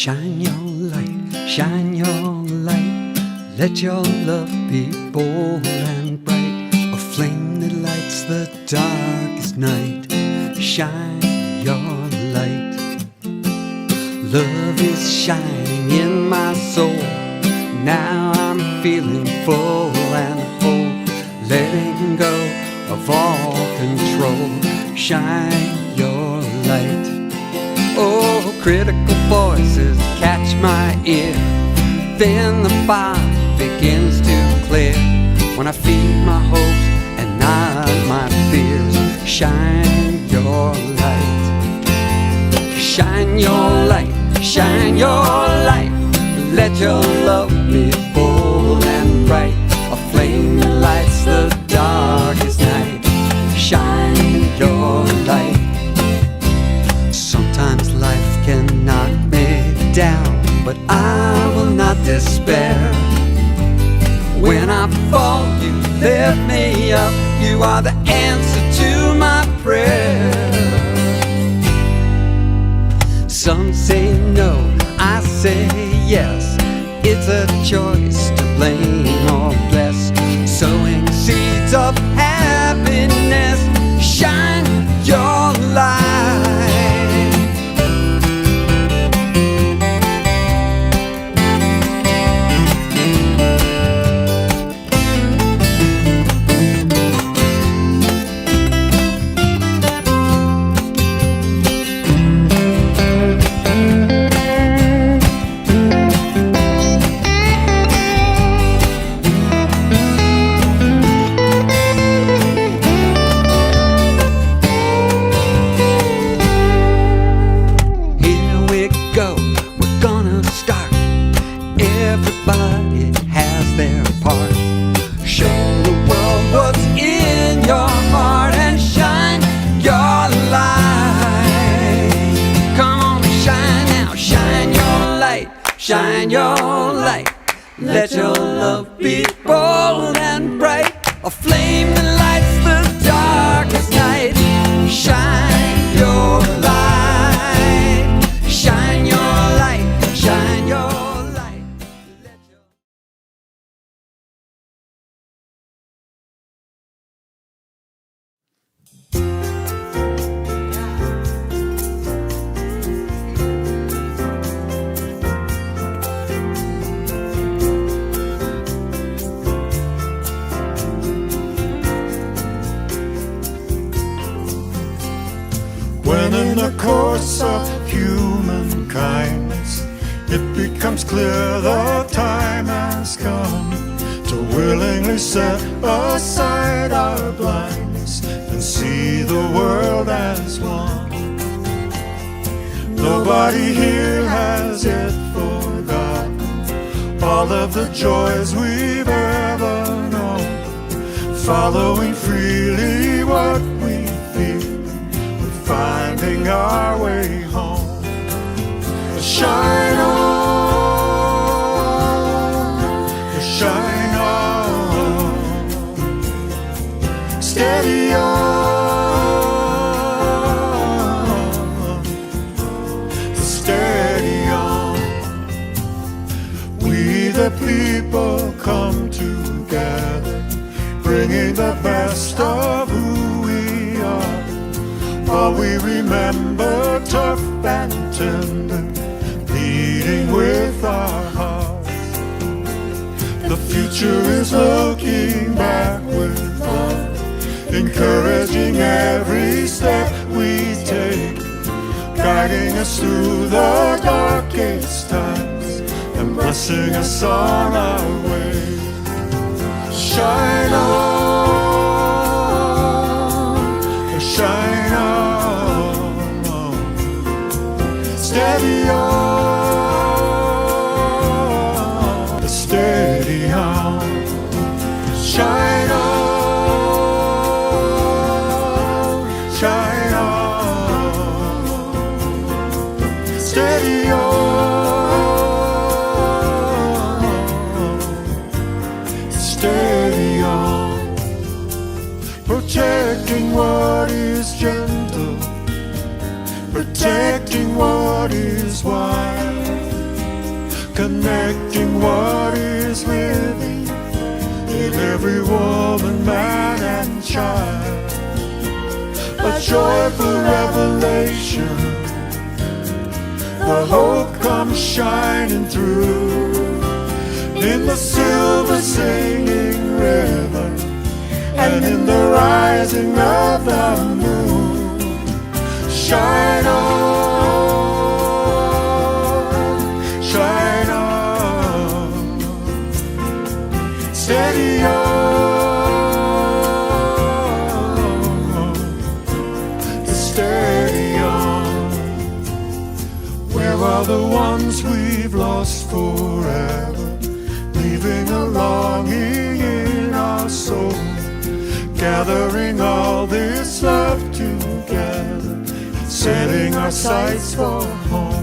Shine your light, shine your light. Let your love be bold and bright, a flame that lights the darkest night. Shine your light. Love is shining in my soul. Now I'm feeling full and whole, letting go of all control. Shine your light. Oh, critical voices catch my ear. Then the fire begins to clear when I feed my hopes and not my fears. Shine your light. Shine your light, shine your light. Let your love be bold and bright, a flame that lights the darkest night. Shine your light. Sometimes life can knock me down, but I will not despair. When I fall, you lift me up. You are the answer to my prayer. Some say no, I say yes. It's a choice to blame or bless. Sowing seeds of happiness. Shine your light. Everybody has their part. Show the world what's in your heart and shine your light. Come on, shine now, shine your light, shine your light. Let your love be bold and bright, a flame that lights the darkest night. Shine your light, shine your light, shine your light. When in the course of human kindness it becomes clear the time has come to willingly set aside our blindness and see the world as one. Nobody here has yet forgotten all of the joys we've ever known, following freely what we feel, finding our way home. Shine on, shine on, steady on, steady on. We the people come together, bringing the best of who we are. While we remember tough and tender, leading with our hearts. The future is looking back with love, encouraging every step we take, guiding us through the darkest times and blessing us on our way. Shine on, shine on, steady on, steady on. Shine on, shine on, steady on, steady on. Protecting what is gentle, protecting what is wise, connecting what is living in every woman, man, and child. A joyful revelation, the hope comes shining through in the silver singing river and in the rising of the moon. Shine on, shine on, steady on, steady on. Where are the ones we've lost forever, leaving a longing in our soul, gathering all this love together, setting our sights for home.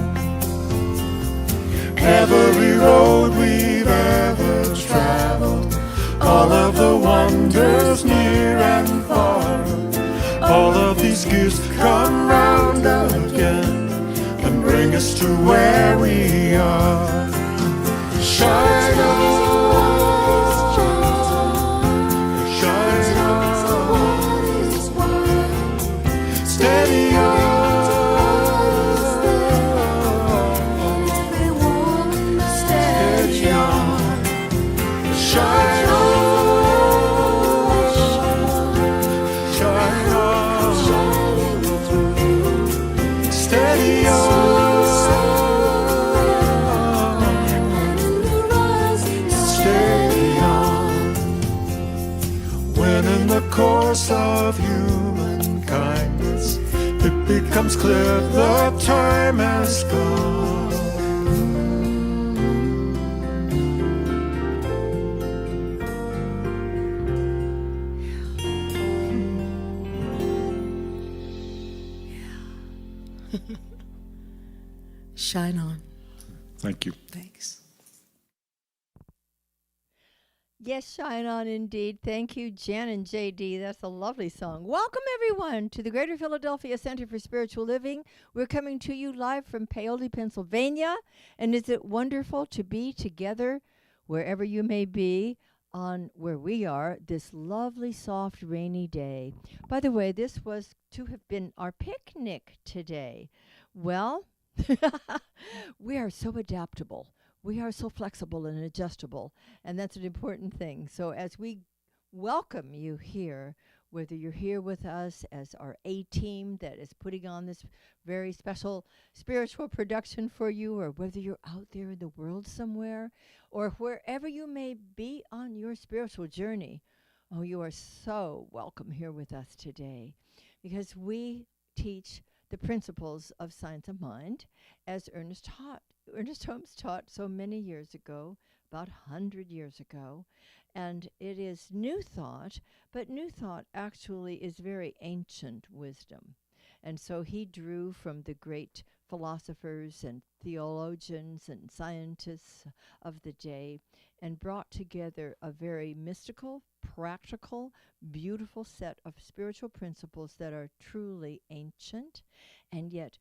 Every road we've ever traveled, all of the wonders near and far, all of these gifts come round again and bring us to where we are. Shine on, shine on, steady on, steady on, shine on, shine on, steady on. In the course of human kindness, it becomes clear the time has gone. Shine on. Thank you. Thanks. Yes, shine on indeed. Thank you, Jan and JD. That's a lovely song. Welcome, everyone, to the Greater Philadelphia Center for Spiritual Living. We're coming to you live from Paoli, Pennsylvania. And is it wonderful to be together wherever you may be on where we are this lovely, soft, rainy day. By the way, this was to have been our picnic today. Well, we are so adaptable. We are so flexible and adjustable, and that's an important thing. So as we welcome you here, whether you're here with us as our A-team that is putting on this very special spiritual production for you, or whether you're out there in the world somewhere, or wherever you may be on your spiritual journey, oh, you are so welcome here with us today, because we teach the principles of science of mind as Ernest Holmes taught so many years ago, about 100 years ago. And it is new thought, but new thought actually is very ancient wisdom. And so he drew from the great philosophers and theologians and scientists of the day and brought together a very mystical, practical, beautiful set of spiritual principles that are truly ancient and yet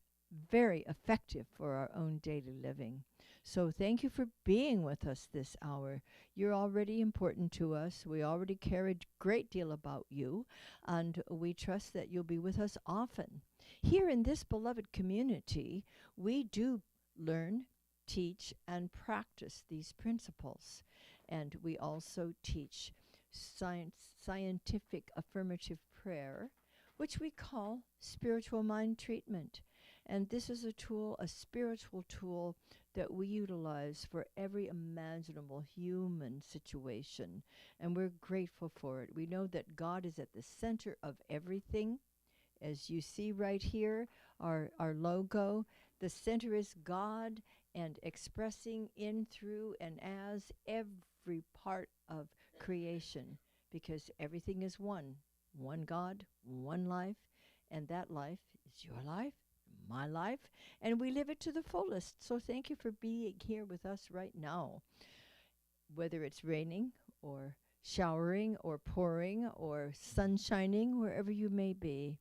very effective for our own daily living. So thank you for being with us this hour. You're already important to us. We already care a great deal about you, and we trust that you'll be with us often. Here in this beloved community, we do learn, teach, and practice these principles. And we also teach scientific affirmative prayer, which we call spiritual mind treatment. And this is a tool, a spiritual tool, that we utilize for every imaginable human situation. And we're grateful for it. We know that God is at the center of everything. As you see right here, our logo, the center is God, and expressing in, through, and as every part of creation, because everything is one God, one life, and that life is your life, my life, and we live it to the fullest. So thank you for being here with us right now. Whether it's raining or showering or pouring or sun shining, wherever you may be,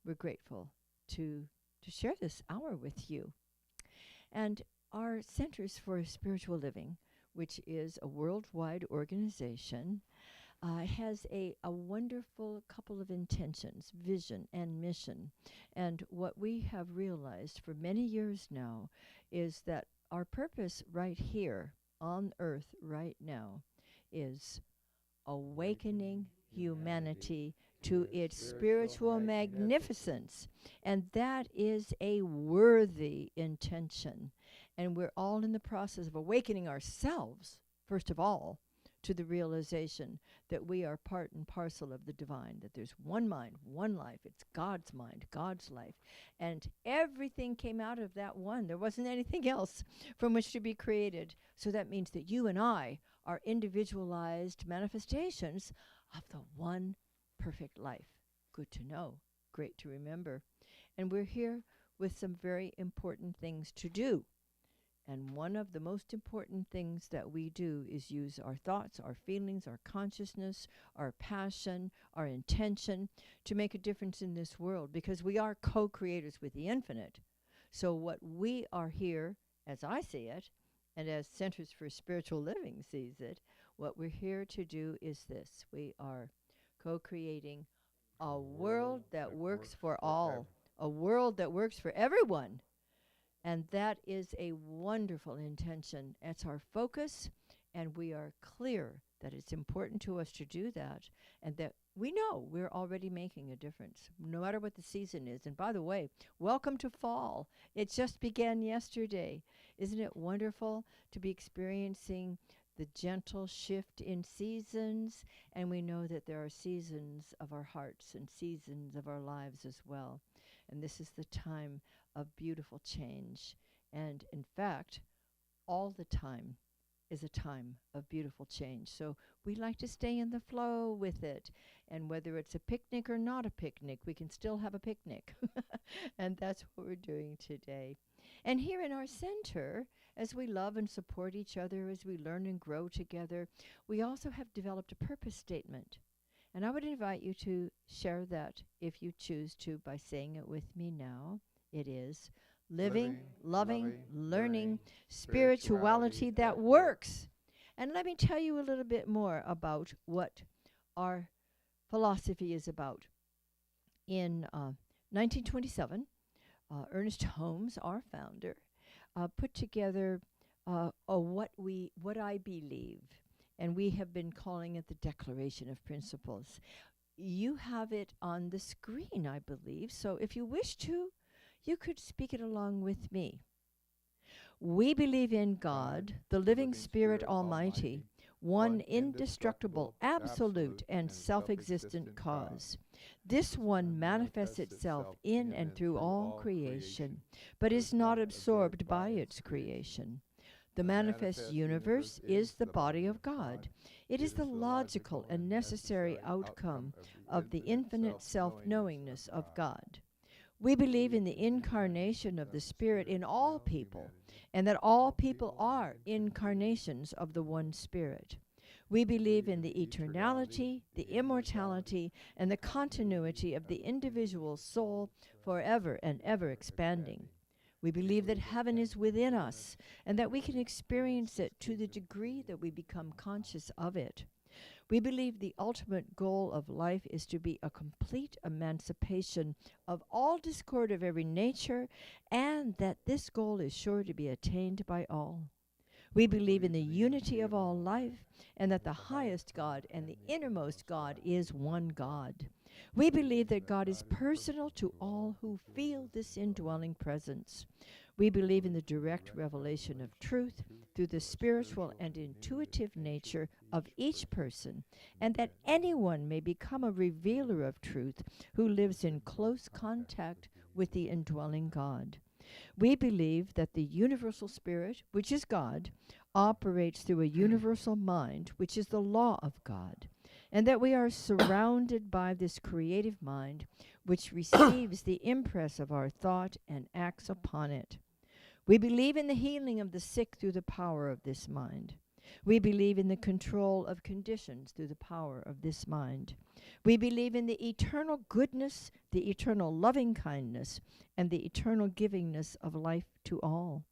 we're grateful to share this hour with you. And Our Centers for Spiritual Living, which is a worldwide organization, has a wonderful couple of intentions, vision, and mission. And what we have realized for many years now is that our purpose right here on earth right now is awakening humanity to its spiritual magnificence. And that is a worthy intention. And we're all in the process of awakening ourselves, first of all, to the realization that we are part and parcel of the divine, that there's one mind, one life. It's God's mind, God's life. And everything came out of that one. There wasn't anything else from which to be created. So that means that you and I are individualized manifestations of the one perfect life. Good to know, great to remember. And we're here with some very important things to do. And one of the most important things that we do is use our thoughts, our feelings, our consciousness, our passion, our intention to make a difference in this world, because we are co-creators with the infinite. So what we are here, as I see it, and as Centers for Spiritual Living sees it, what we're here to do is this. We are co-creating a world that works for all, a world that works for everyone. And that is a wonderful intention. It's our focus, and we are clear that it's important to us to do that, and that we know we're already making a difference, no matter what the season is. And by the way, welcome to fall. It just began yesterday. Isn't it wonderful to be experiencing the gentle shift in seasons? And we know that there are seasons of our hearts and seasons of our lives as well. And this is the time of beautiful change. And in fact, all the time is a time of beautiful change. So we like to stay in the flow with it. And whether it's a picnic or not a picnic, we can still have a picnic. And that's what we're doing today. And here in our center, as we love and support each other, as we learn and grow together, we also have developed a purpose statement. And I would invite you to share that if you choose to by saying it with me now. It is living, loving, learning, spirituality that works. And let me tell you a little bit more about what our philosophy is about. In 1927, Ernest Holmes, our founder, put together what I believe. And we have been calling it the Declaration of Principles. You have it on the screen, I believe. So if you wish to, you could speak it along with me. We believe in God, the living Spirit Almighty, one indestructible, absolute, and self-existent cause. This one manifests itself in and through all creation, but is not absorbed by its creation. The manifest universe is the body of God. It is the logical and necessary outcome of the infinite self-knowingness of God. We believe in the incarnation of the Spirit in all people, and that all people are incarnations of the one Spirit. We believe in the eternality, the immortality, and the continuity of the individual soul, forever and ever expanding. We believe that heaven is within us, and that we can experience it to the degree that we become conscious of it. We believe the ultimate goal of life is to be a complete emancipation of all discord of every nature, and that this goal is sure to be attained by all. We believe in the unity of all life, and that the highest God and the innermost God is one God. We believe that God is personal to all who feel this indwelling presence. We believe in the direct revelation of truth through the spiritual and intuitive nature of each person, and that anyone may become a revealer of truth who lives in close contact with the indwelling God. We believe that the universal spirit, which is God, operates through a universal mind, which is the law of God, and that we are surrounded by this creative mind, which receives the impress of our thought and acts upon it. We believe in the healing of the sick through the power of this mind. We believe in the control of conditions through the power of this mind. We believe in the eternal goodness, the eternal loving kindness, and the eternal givingness of life to all.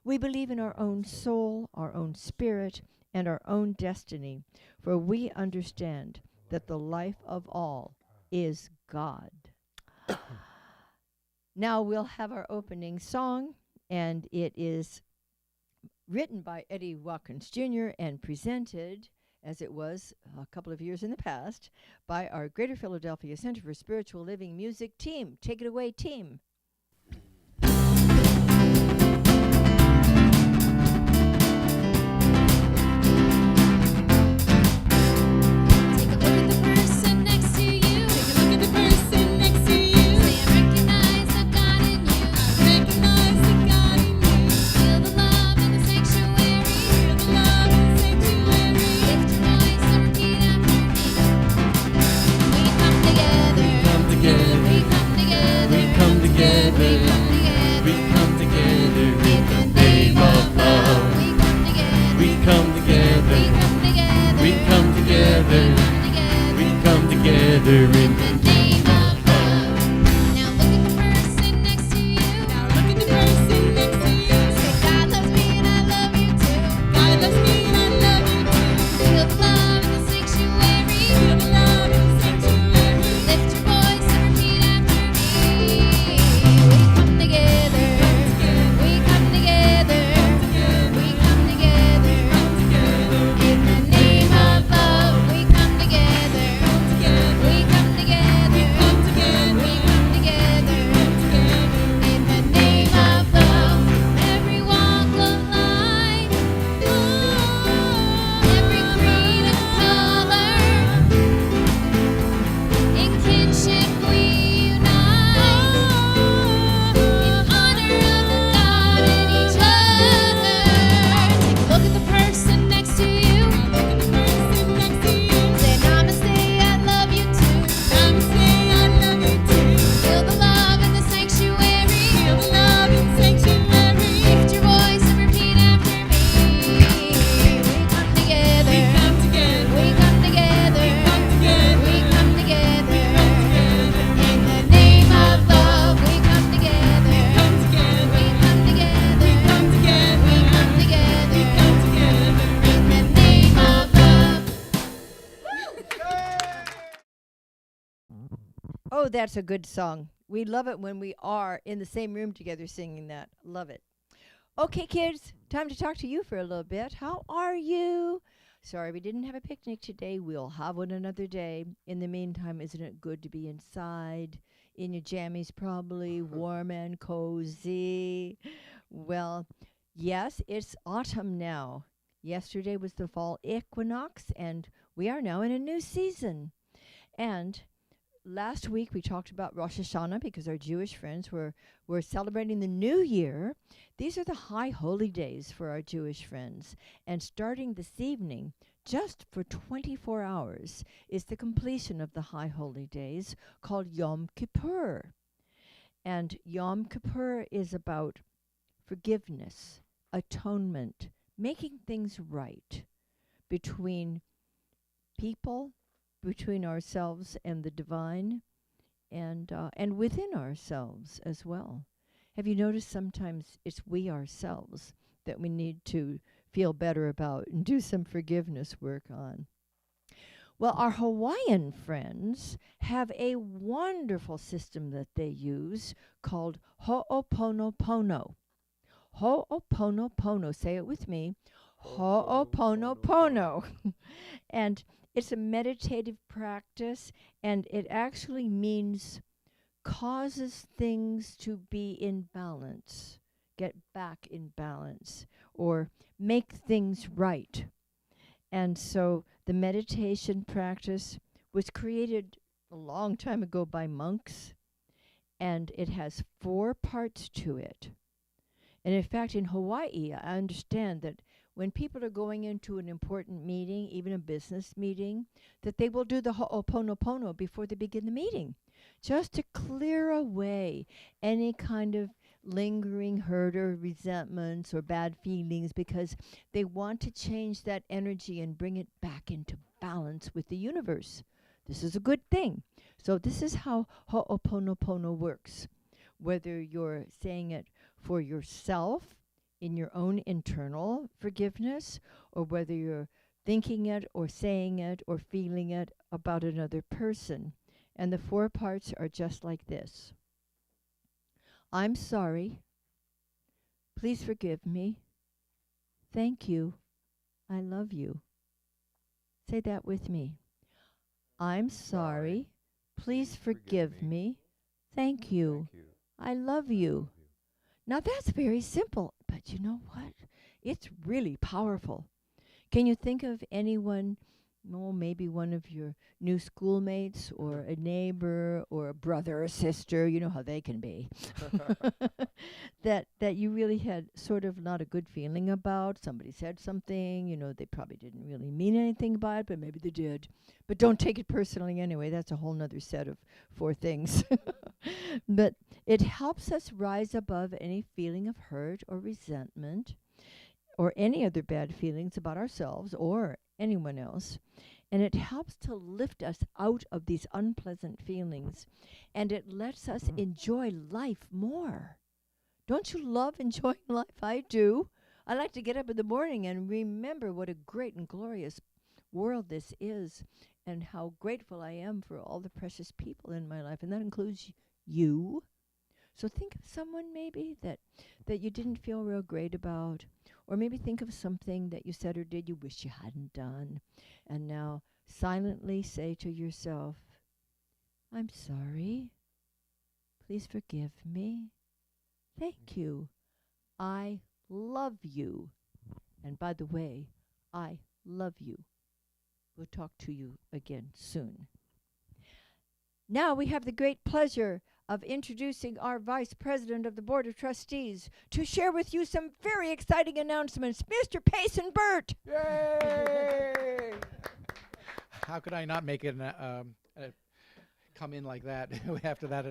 We believe in our own soul, our own spirit, and our own destiny, for we understand that the life of all is God. Now we'll have our opening song, and it is written by Eddie Watkins Jr. and presented, as it was a couple of years in the past, by our Greater Philadelphia Center for Spiritual Living music team. Take it away, team. Together in the name of love. Now look at the person next to you. Now look at the person next to you. Say, God loves me and I love you too. God loves me and I love you too. Feel the love in the sanctuary. Feel the love in the sanctuary. Lift your voice and repeat after me. We come together. We come together. We come together. In the name of love. We come together. We come together, we come together, in the name of love. Every walk of life, every creed and color, in kinship we unite, in honor of the God and each other. Take a look at the person next to you. Say namaste, I love you too. Namaste, I love you too. Feel the love in the sanctuary. Feel the love in the sanctuary. Lift your voice and repeat after me. We come together. We come together. We come together. We come together. In the name of love, we come together. We come together. We come together. We come together. In the name of love. Oh, that's a good song. We love it when we are in the same room together singing that. Love it. Okay, kids, time to talk to you for a little bit. How are you? Sorry we didn't have a picnic today. We'll have one another day. In the meantime, isn't it good to be inside? In your jammies, probably, warm and cozy. Well, yes, it's autumn now. Yesterday was the fall equinox, and we are now in a new season. And last week we talked about Rosh Hashanah because our Jewish friends were celebrating the new year. These are the high holy days for our Jewish friends. And starting this evening, just for 24 hours, is the completion of the high holy days called Yom Kippur. And Yom Kippur is about forgiveness, atonement, making things right between people, between ourselves and the divine, and within ourselves as well. Have you noticed sometimes it's we ourselves that we need to feel better about and do some forgiveness work on? Well, our Hawaiian friends have a wonderful system that they use called Ho'oponopono. Ho'oponopono, say it with me, Ho'oponopono. And it's a meditative practice, and it actually means causes things to be in balance, get back in balance, or make things right. And so the meditation practice was created a long time ago by monks, and it has 4 parts to it. And in fact, in Hawaii, I understand that when people are going into an important meeting, even a business meeting, that they will do the Ho'oponopono before they begin the meeting, just to clear away any kind of lingering hurt or resentments or bad feelings, because they want to change that energy and bring it back into balance with the universe. This is a good thing. So this is how Ho'oponopono works. Whether you're saying it for yourself in your own internal forgiveness, or whether you're thinking it or saying it or feeling it about another person. And the 4 parts are just like this: I'm sorry. Please forgive me. Thank you. I love you. Say that with me. I'm sorry. Please forgive me. Thank you. I love you. Now that's very simple, but you know what? It's really powerful. Can you think of anyone, maybe one of your new schoolmates or a neighbor or a brother or sister, you know how they can be, that you really had sort of not a good feeling about? Somebody said something, they probably didn't really mean anything by it, but maybe they did. But don't take it personally anyway. That's a whole nother set of 4 things. But it helps us rise above any feeling of hurt or resentment or any other bad feelings about ourselves or anyone else. And it helps to lift us out of these unpleasant feelings. And it lets us enjoy life more. Don't you love enjoying life? I do. I like to get up in the morning and remember what a great and glorious world this is, and how grateful I am for all the precious people in my life. And that includes you. So think of someone maybe that you didn't feel real great about, or maybe think of something that you said or did you wish you hadn't done, and now silently say to yourself, I'm sorry. Please forgive me. Thank you. I love you. And by the way, I love you. We'll talk to you again soon. Now we have the great pleasure of introducing our Vice President of the Board of Trustees to share with you some very exciting announcements. Mr. Payson Burt. Yay! How could I not make it come in like that after that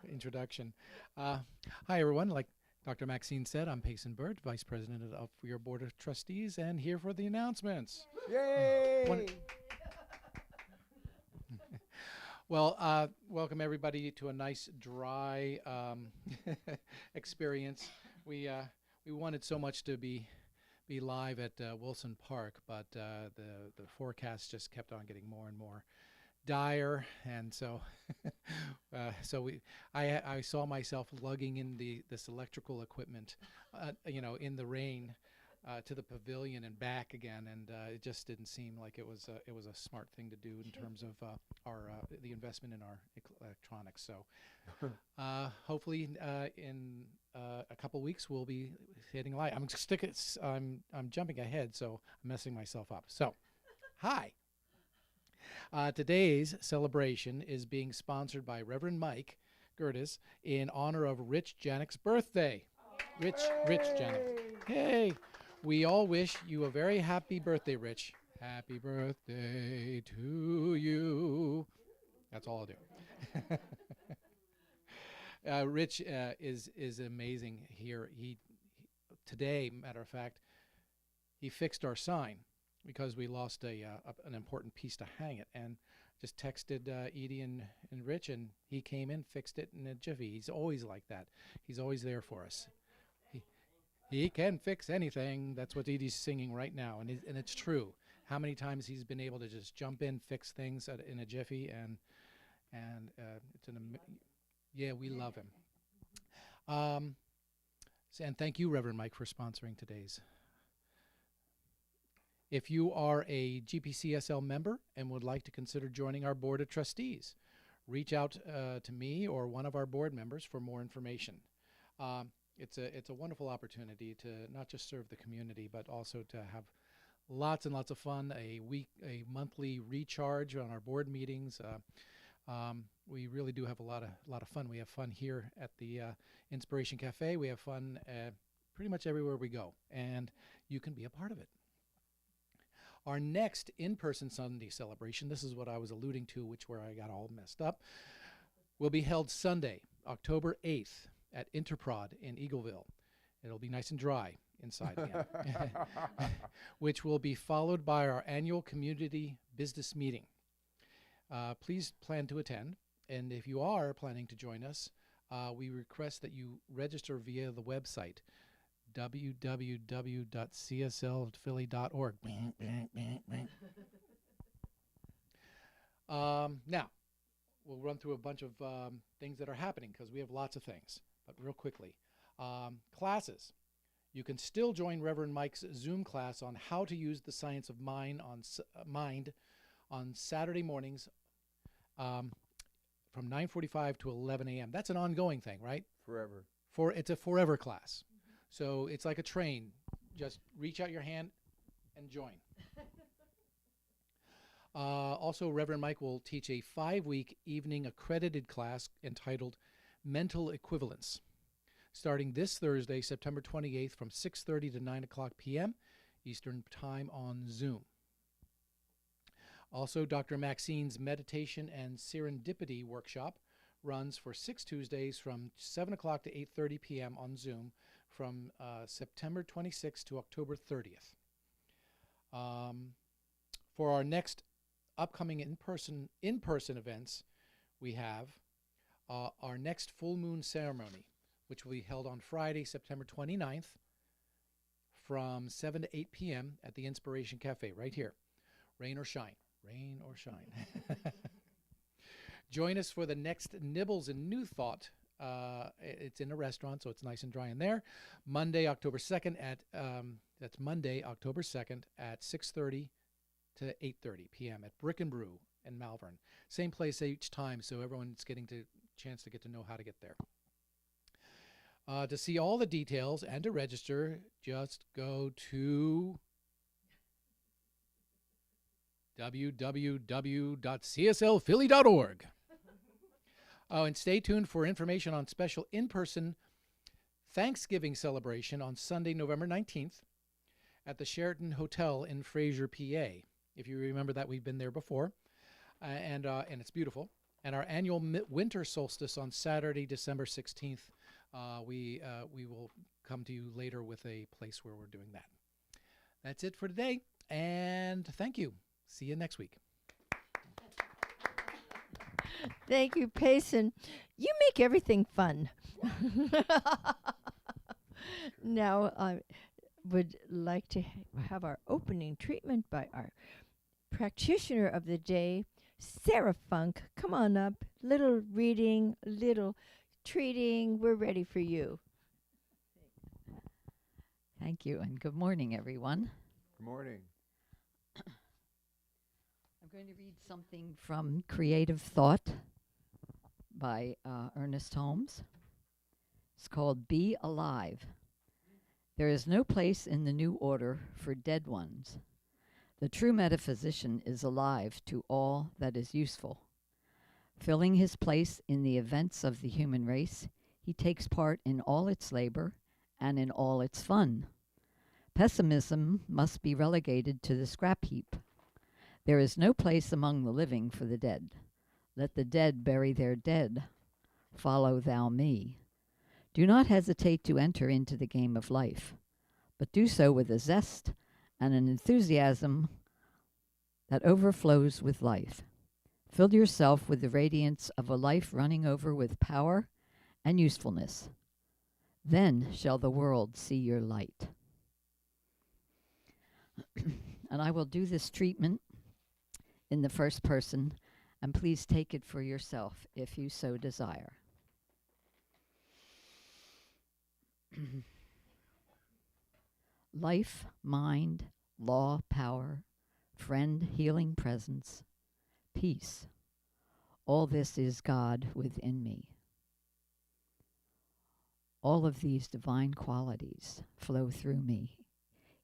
introduction? Hi, everyone. Like Dr. Maxine said, I'm Payson Burt, Vice President of your Board of Trustees, and here for the announcements. Yay! Well, welcome everybody to a nice, dry experience. We wanted so much to be live at Wilson Park, but the forecast just kept on getting more and more dire, and so I saw myself lugging in this electrical equipment, in the rain. To the pavilion and back again, and it just didn't seem like it was a smart thing to do in terms of the investment in our electronics. So hopefully in a couple weeks we'll be hitting live. I'm jumping ahead, so I'm messing myself up. So, hi. Today's celebration is being sponsored by Reverend Mike Gerdes in honor of Rich Janik's birthday. Rich Janik. Hey. We all wish you a very happy birthday, Rich. Happy birthday to you. That's all I'll do. Rich is amazing here. Today, matter of fact, he fixed our sign because we lost an important piece to hang it, and just texted Edie and Rich, and he came in, fixed it in a jiffy. He's always like that. He's always there for us. He can fix anything. That's what Edie's singing right now, and it's true. How many times he's been able to just jump in, fix things in a jiffy, and we love him. And thank you, Reverend Mike, for sponsoring today's. If you are a GPCSL member and would like to consider joining our Board of Trustees, reach out to me or one of our board members for more information. It's a wonderful opportunity to not just serve the community, but also to have lots and lots of fun. A monthly recharge on our board meetings. We really do have a lot of fun. We have fun here at the Inspiration Cafe. We have fun pretty much everywhere we go, and you can be a part of it. Our next in-person Sunday celebration, this is what I was alluding to, where I got all messed up, will be held Sunday, October 8th. At Interprod in Eagleville. It'll be nice and dry inside again, which will be followed by our annual community business meeting. Please plan to attend, and if you are planning to join us, we request that you register via the website www.cslphilly.org. Now, we'll run through a bunch of things that are happening because we have lots of things. But real quickly, classes. You can still join Reverend Mike's Zoom class on how to use the science of mind on Saturday mornings from 9:45 to 11 a.m. That's an ongoing thing, right? Forever. It's a forever class. So it's like a train. Just reach out your hand and join. Also, Reverend Mike will teach a 5-week evening accredited class entitled Mental Equivalence, starting this Thursday, September 28th from 6:30 to 9 o'clock p.m. Eastern Time on Zoom. Also, Dr. Maxine's Meditation and Serendipity workshop runs for 6 Tuesdays from 7 o'clock to 8:30 p.m. on Zoom from September 26th to October 30th. For our next upcoming in-person events, we have our next full moon ceremony, which will be held on Friday, September 29th from 7 to 8 p.m. at the Inspiration Cafe right here. Rain or shine. Rain or shine. Join us for the next Nibbles and New Thought. It's in a restaurant, so it's nice and dry in there. Monday, October 2nd that's Monday, October 2nd at 6:30 to 8:30 p.m. at Brick and Brew in Malvern. Same place each time, so everyone's getting a chance to get to know how to get there. To see all the details and to register, just go to www.cslphilly.org. Oh, and stay tuned for information on special in-person Thanksgiving celebration on Sunday, November 19th at the Sheraton Hotel in Fraser, PA. If you remember that, we've been there before, and it's beautiful. And our annual winter solstice on Saturday, December 16th. We will come to you later with a place where we're doing that. That's it for today, and thank you. See you next week. Thank you, Payson. You make everything fun. Now, I would like to have our opening treatment by our practitioner of the day, Sarah Funk. Come on up. Little reading, little treating. We're ready for you. Thank you, and good morning, everyone. Good morning. I'm going to read something from Creative Thought by Ernest Holmes. It's called Be Alive. There is no place in the new order for dead ones. The true metaphysician is alive to all that is useful. Filling his place in the events of the human race, he takes part in all its labor and in all its fun. Pessimism must be relegated to the scrap heap. There is no place among the living for the dead. Let the dead bury their dead. Follow thou me. Do not hesitate to enter into the game of life, but do so with a zest and an enthusiasm that overflows with life. Fill yourself with the radiance of a life running over with power and usefulness. Then shall the world see your light. And I will do this treatment in the first person, and please take it for yourself if you so desire. Life, mind, law, power, friend, healing presence, peace. All this is God within me. All of these divine qualities flow through me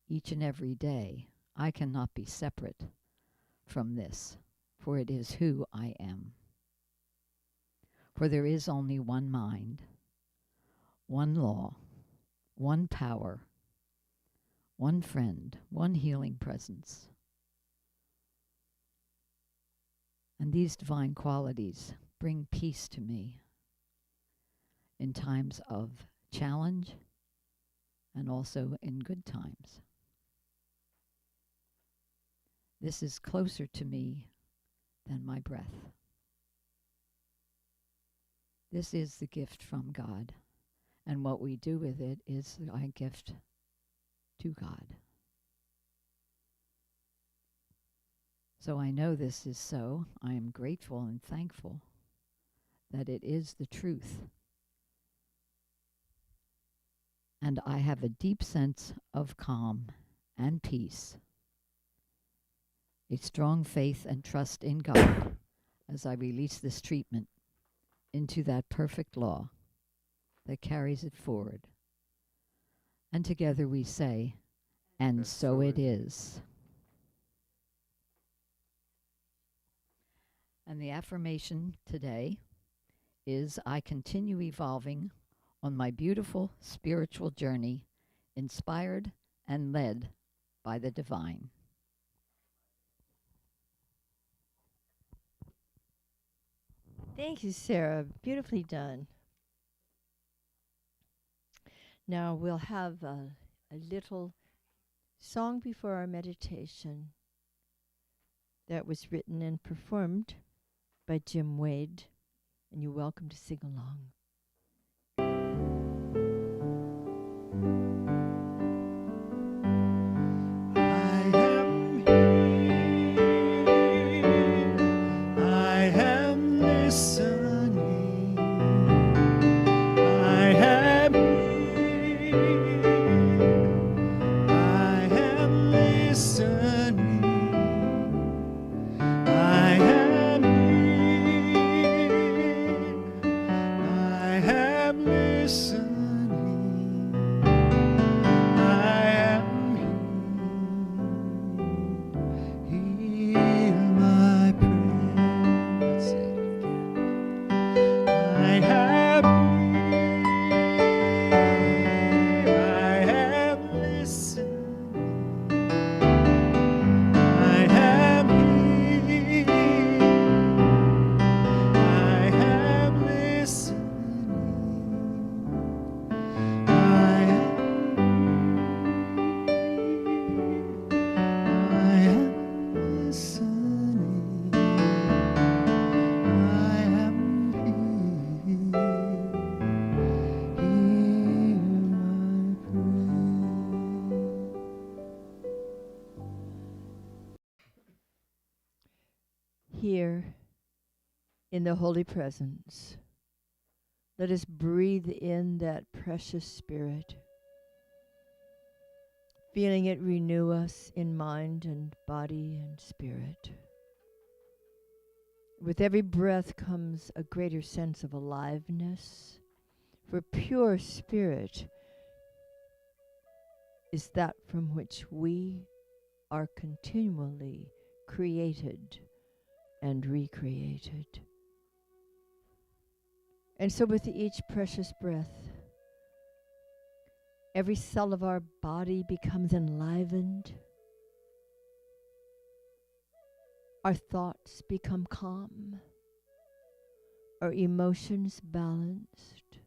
each and every day. I cannot be separate from this, for it is who I am. For there is only one mind, one law, one power, one friend, one healing presence. And these divine qualities bring peace to me in times of challenge and also in good times. This is closer to me than my breath. This is the gift from God, And what we do with it is our gift to God. So I know this is so. I am grateful and thankful that it is the truth. And I have a deep sense of calm and peace, a strong faith and trust in God as I release this treatment into that perfect law that carries it forward. And together we say, and so it is. And the affirmation today is, I continue evolving on my beautiful spiritual journey, inspired and led by the divine. Thank you, Sarah. Beautifully done. Now we'll have a little song before our meditation that was written and performed by Jim Wade, and you're welcome to sing along. I am here. I am listening. I am here. I am listening. I am here. I am listening. I am here. Hear my prayer. Let's say it again. I am here. I am listening. I am here. I am listening. I am listening. I am here. Hear my prayer. Here in the holy presence, let us breathe in that precious spirit, feeling it renew us in mind and body and spirit. With every breath comes a greater sense of aliveness, for pure spirit is that from which we are continually created and recreated. And so with each precious breath, every cell of our body becomes enlivened. Our thoughts become calm. Our emotions balanced.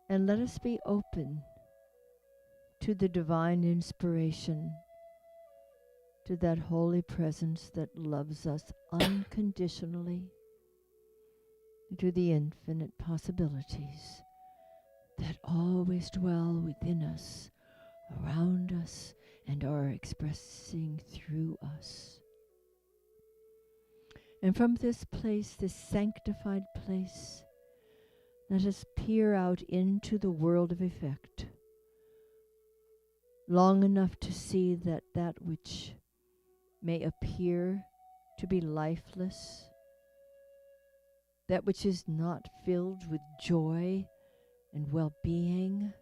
And let us be open to the divine inspiration, to that holy presence that loves us unconditionally, to the infinite possibilities that always dwell within us, around us, and are expressing through us. And from this place, this sanctified place, let us peer out into the world of effect, long enough to see that that which may appear to be lifeless, that which is not filled with joy and well-being,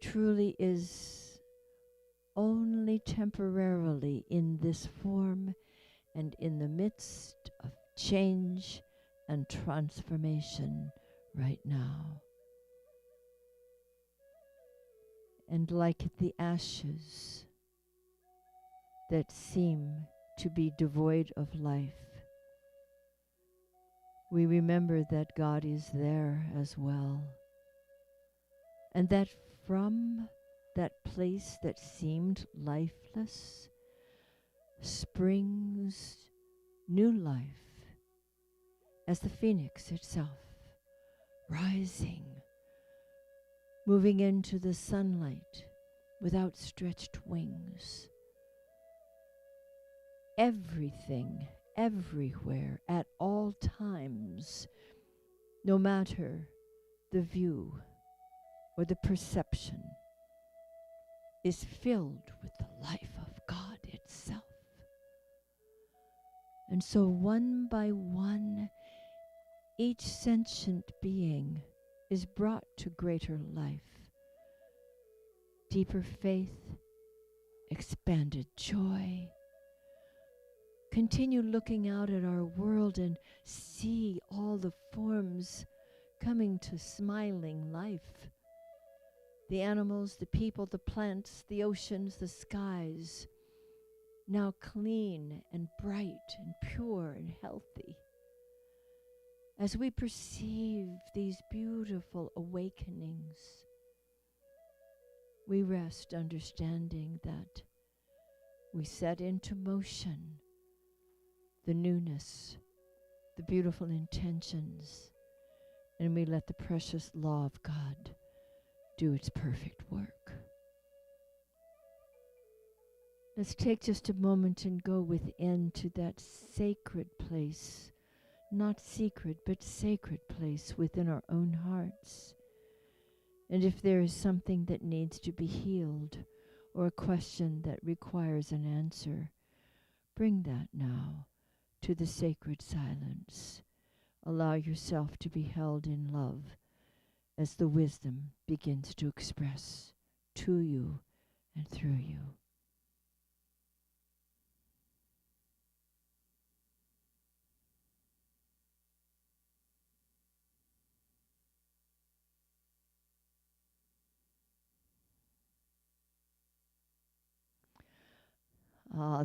truly is only temporarily in this form and in the midst of change and transformation right now. And like the ashes that seem to be devoid of life, we remember that God is there as well, and that from that place that seemed lifeless springs new life, as the phoenix itself rising, moving into the sunlight with outstretched wings. Everything, everywhere, at all times, no matter the view or the perception, is filled with the life of God itself. And so one by one, each sentient being is brought to greater life, deeper faith, expanded joy. Continue looking out at our world and see all the forms coming to smiling life. The animals, the people, the plants, the oceans, the skies, now clean and bright and pure and healthy. As we perceive these beautiful awakenings, we rest understanding that we set into motion the newness, the beautiful intentions, and we let the precious law of God do its perfect work. Let's take just a moment and go within to that sacred place, not secret, but sacred place within our own hearts. And if there is something that needs to be healed or a question that requires an answer, bring that now to the sacred silence. Allow yourself to be held in love as the wisdom begins to express to you and through you.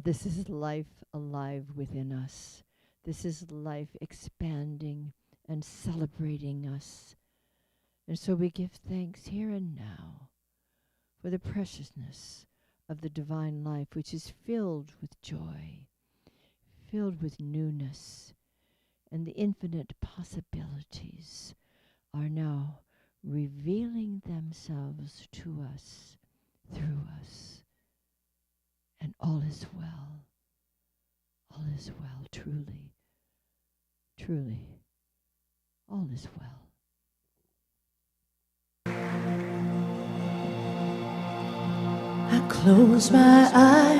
This is life alive within us. This is life expanding and celebrating us. And so we give thanks here and now for the preciousness of the divine life, which is filled with joy, filled with newness, and the infinite possibilities are now revealing themselves to us, through us. And all is well. All is well, truly. Truly, all is well. I close my eyes.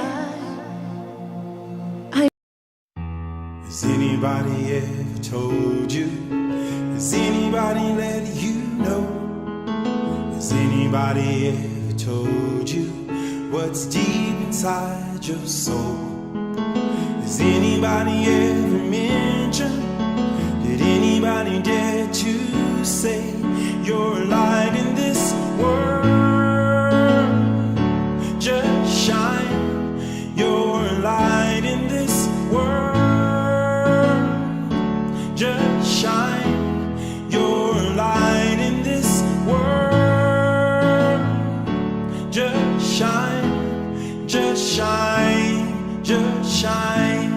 Has anybody ever told you? Has anybody let you know? Has anybody ever told you what's deep inside your soul? Has anybody ever mentioned? Did anybody dare to say you're a light in this world? Just shine. You're a light in this world. Just shine. You're a light in this world. Just shine. Just shine. Just shine.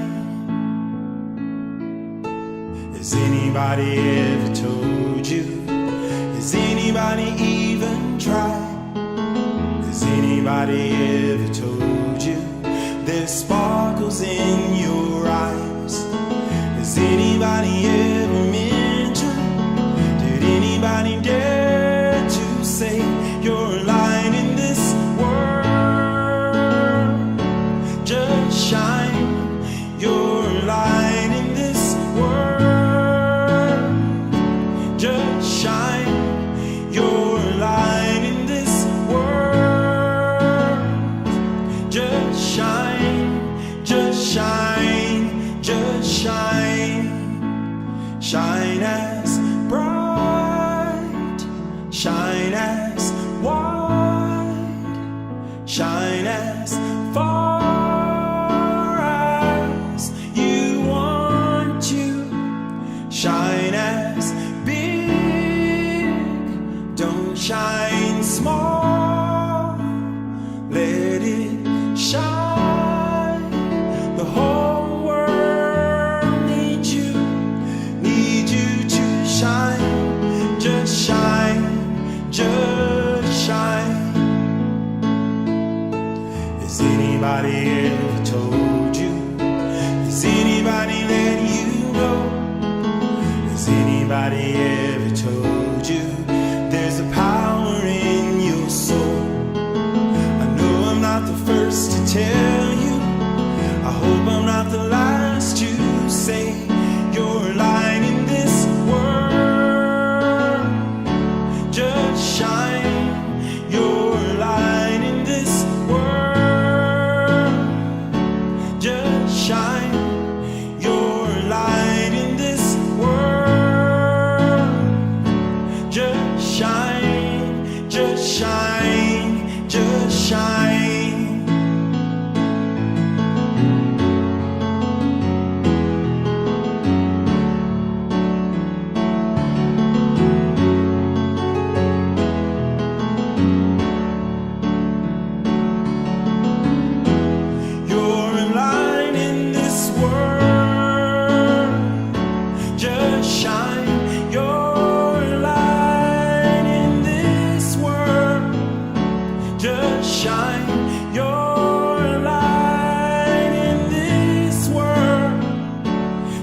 Has anybody ever told you? Has anybody even tried? Has anybody ever told you there's sparkles in your eyes? Has anybody ever mentioned? Did anybody dare to say you're a light in this world? Just shine. You're a light in this world. Just shine. You're a light in this world. Just shine. Just shine. Just shine. Shine as bright. Shine as wide. Shine as far as you want to. Shine as big. Don't shine small. Let it shine. The whole world needs you to shine. Just anybody ever told you? Has anybody let you know? Has anybody ever told you there's a power in your soul? I know I'm not the first to tell you. I hope I'm not the last to say you're a light in this world. Just shine your light in this world. Just shine your light in this world. Just shine, just shine, just shine. You're a light in this world. Just shine your light in this world. Just shine your light in this world.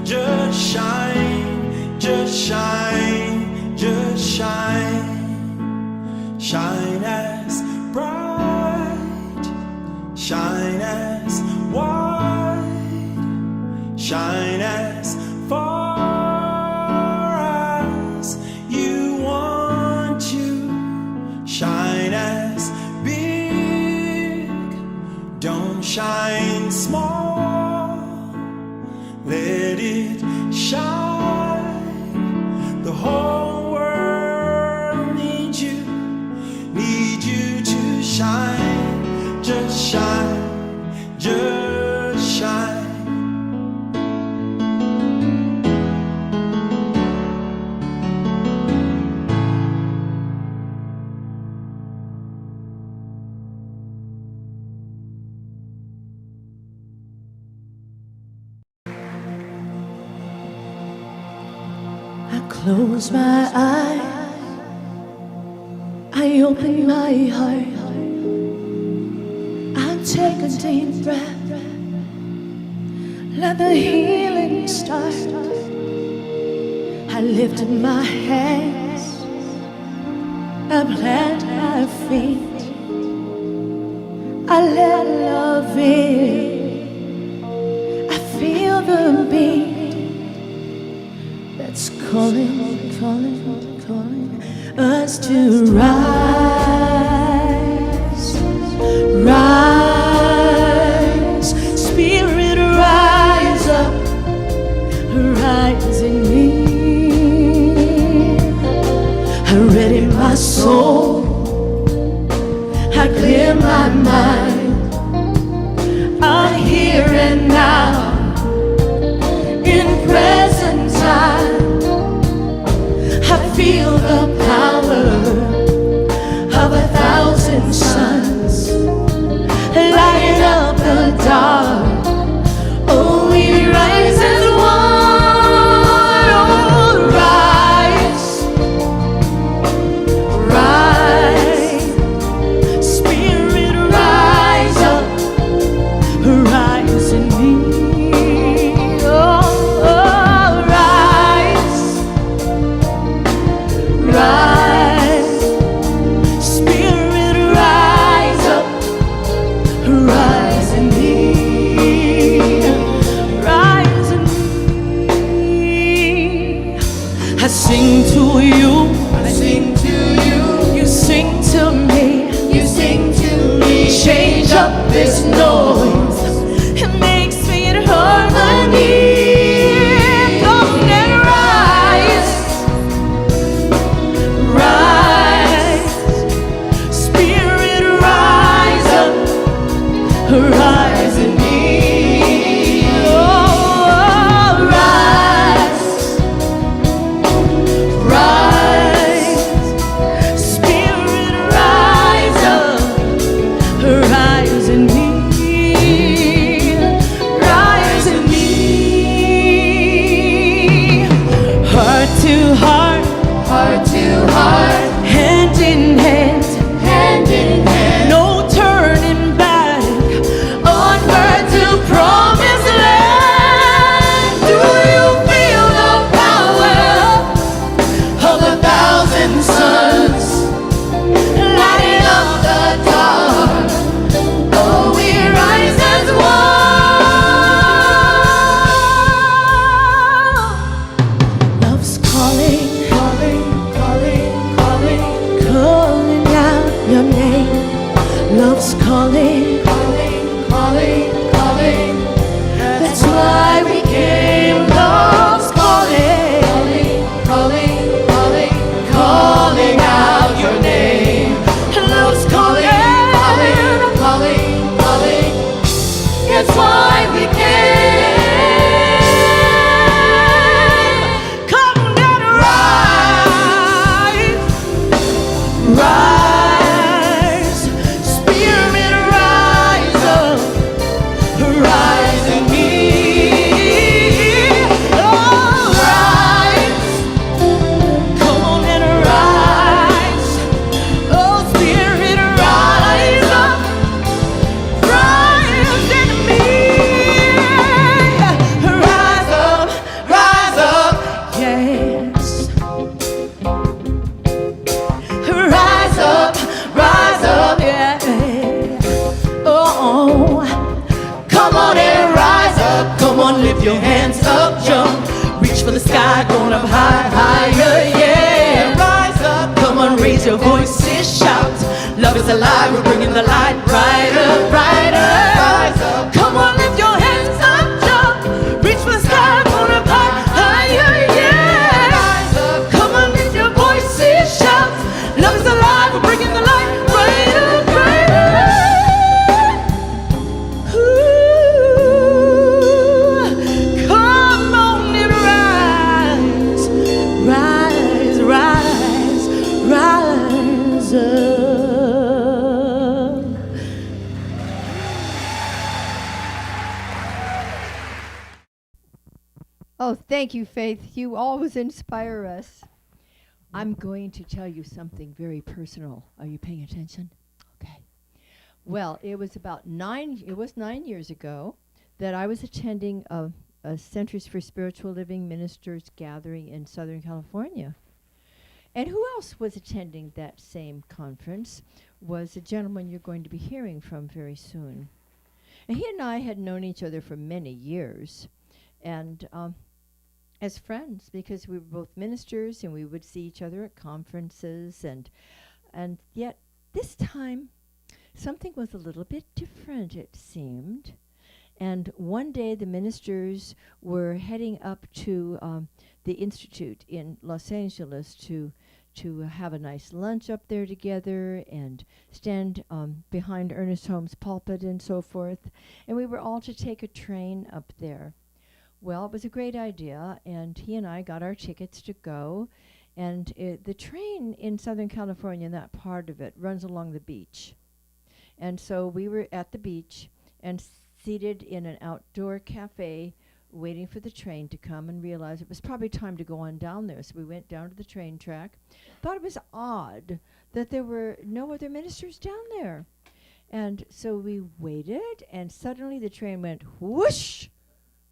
Just shine, just shine, just shine. Shine as bright, shine as wide, shine as far as you want to, shine as big, don't shine small, let it shine. The whole world needs you to shine. Just shine, just shine. I close my eyes, I open my heart, I take a deep breath, let the healing start. I lift my hands, I plant my feet, I let love in, I feel the beat that's calling, calling, calling us to rise, rise, spirit rise up, rise in me. I ready my soul, I clear my mind, I'm here and now, in present time. I feel the power of 1,000 suns lighting up the dark. Oh, we rise as one. Oh, rise, rise, spirit rise. love's calling, calling, calling, calling. That's why we came. Love's calling, calling, calling, calling, calling out your name. Love's calling, calling, calling, calling. That's why we came. Come and rise, rise, spirit, rise up, rise in me. Oh, rise, come on and rise. Oh, spirit, rise up, rise in me. Rise up, yes. Rise up, yeah. Oh, come on and rise up. Come on, lift your hands up, jump. Reach for the sky, going up high, higher, yeah. Rise up, come on, raise your voices, shout. Love is alive, we're bringing the light brighter, brighter. Rise up, come on, lift your hands up, jump. Reach for the sky, going up high, higher, yeah. Rise up, come on, lift your voices, shout. Love is alive, we're bringing the light brighter, brighter. Ooh, come on and rise, rise, rise, rise up. Oh, thank you, Faith. You always inspire us. I'm going to tell you something very personal. Are you paying attention? Okay. Well, it was 9 years ago that I was attending a Centers for Spiritual Living Ministers gathering in Southern California. And who else was attending that same conference was a gentleman you're going to be hearing from very soon. And he and I had known each other for many years. And as friends, because we were both ministers and we would see each other at conferences, and yet this time something was a little bit different, it seemed. And one day the ministers were heading up to the Institute in Los Angeles to have a nice lunch up there together and stand behind Ernest Holmes' pulpit and so forth. And we were all to take a train up there. Well, it was a great idea, and he and I got our tickets to go. And the train in Southern California, that part of it, runs along the beach. And so we were at the beach and seated in an outdoor cafe waiting for the train to come, and realized it was probably time to go on down there. So we went down to the train track. Thought it was odd that there were no other ministers down there. And so we waited, and suddenly the train went whoosh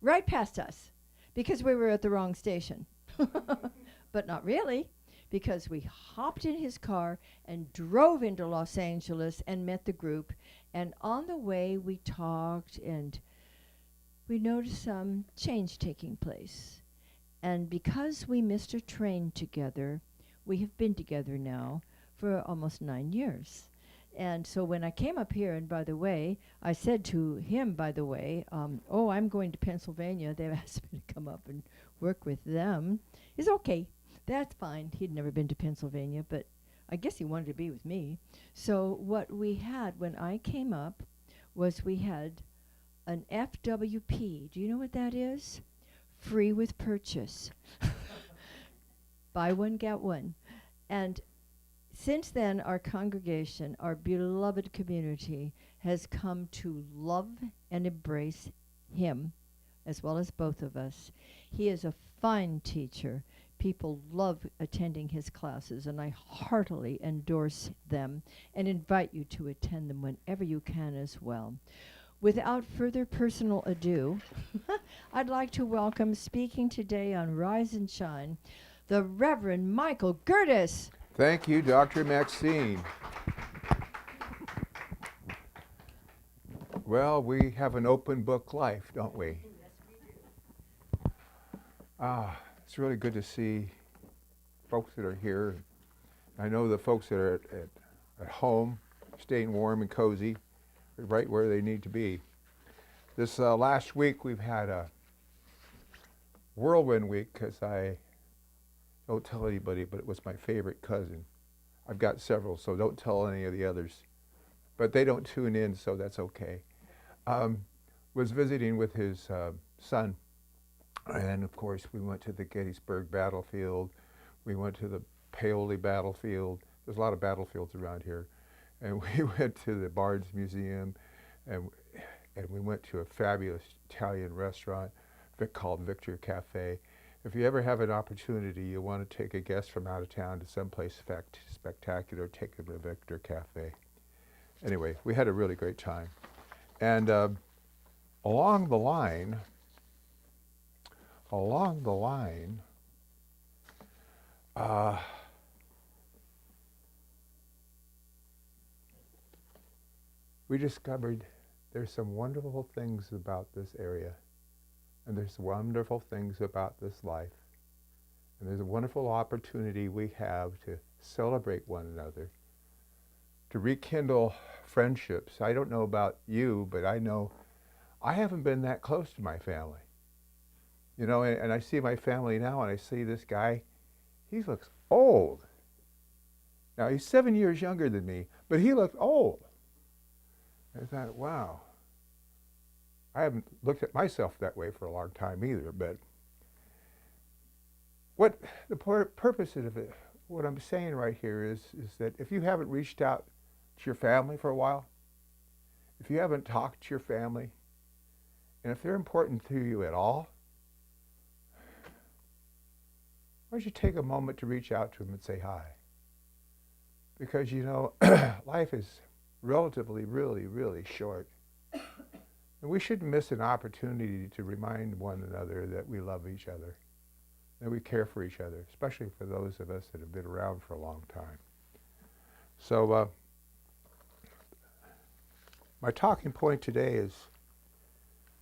right past us because we were at the wrong station. But not really, because we hopped in his car and drove into Los Angeles and met the group. And on the way, we talked, and we noticed some change taking place. And because we missed a train together, we have been together now for almost 9 years. And so when I came up here, and by the way, I said to him, by the way, oh, I'm going to Pennsylvania. They've asked me to come up and work with them. He's okay. That's fine. He'd never been to Pennsylvania, but I guess he wanted to be with me. So what we had when I came up was we had an FWP. Do you know what that is? Free with purchase. Buy one, get one. And since then, our congregation, our beloved community, has come to love and embrace him, as well as both of us. He is a fine teacher. People love attending his classes, and I heartily endorse them and invite you to attend them whenever you can as well. Without further personal ado, I'd like to welcome, speaking today on Rise and Shine, the Reverend Michael Gerdes. Thank you, Dr. Maxine. Well, we have an open book life, don't we? It's really good to see folks that are here. I know the folks that are at home staying warm and cozy, right where they need to be. This last week we've had a whirlwind week because I don't tell anybody, but it was my favorite cousin. I've got several, so don't tell any of the others. But they don't tune in, so that's okay. Was visiting with his son, and of course we went to the Gettysburg battlefield. We went to the Paoli battlefield. There's a lot of battlefields around here. And we went to the Barnes Museum, and we went to a fabulous Italian restaurant called Victor Cafe. If you ever have an opportunity, you want to take a guest from out of town to someplace spectacular, take them to Victor Cafe. Anyway, we had a really great time. And along the line, we discovered there's some wonderful things about this area, and there's wonderful things about this life, and there's a wonderful opportunity we have to celebrate one another, to rekindle friendships. I don't know about you, but I know I haven't been that close to my family. You know, and I see my family now, and I see this guy, he looks old. Now, he's 7 years younger than me, but he looked old. I thought, wow, I haven't looked at myself that way for a long time either, but what the purpose of it, what I'm saying right here is that if you haven't reached out to your family for a while, if you haven't talked to your family, and if they're important to you at all, why don't you take a moment to reach out to them and say hi? Because, you know, life is relatively, really short. And we shouldn't miss an opportunity to remind one another that we love each other, that we care for each other, especially for those of us that have been around for a long time. So my talking point today is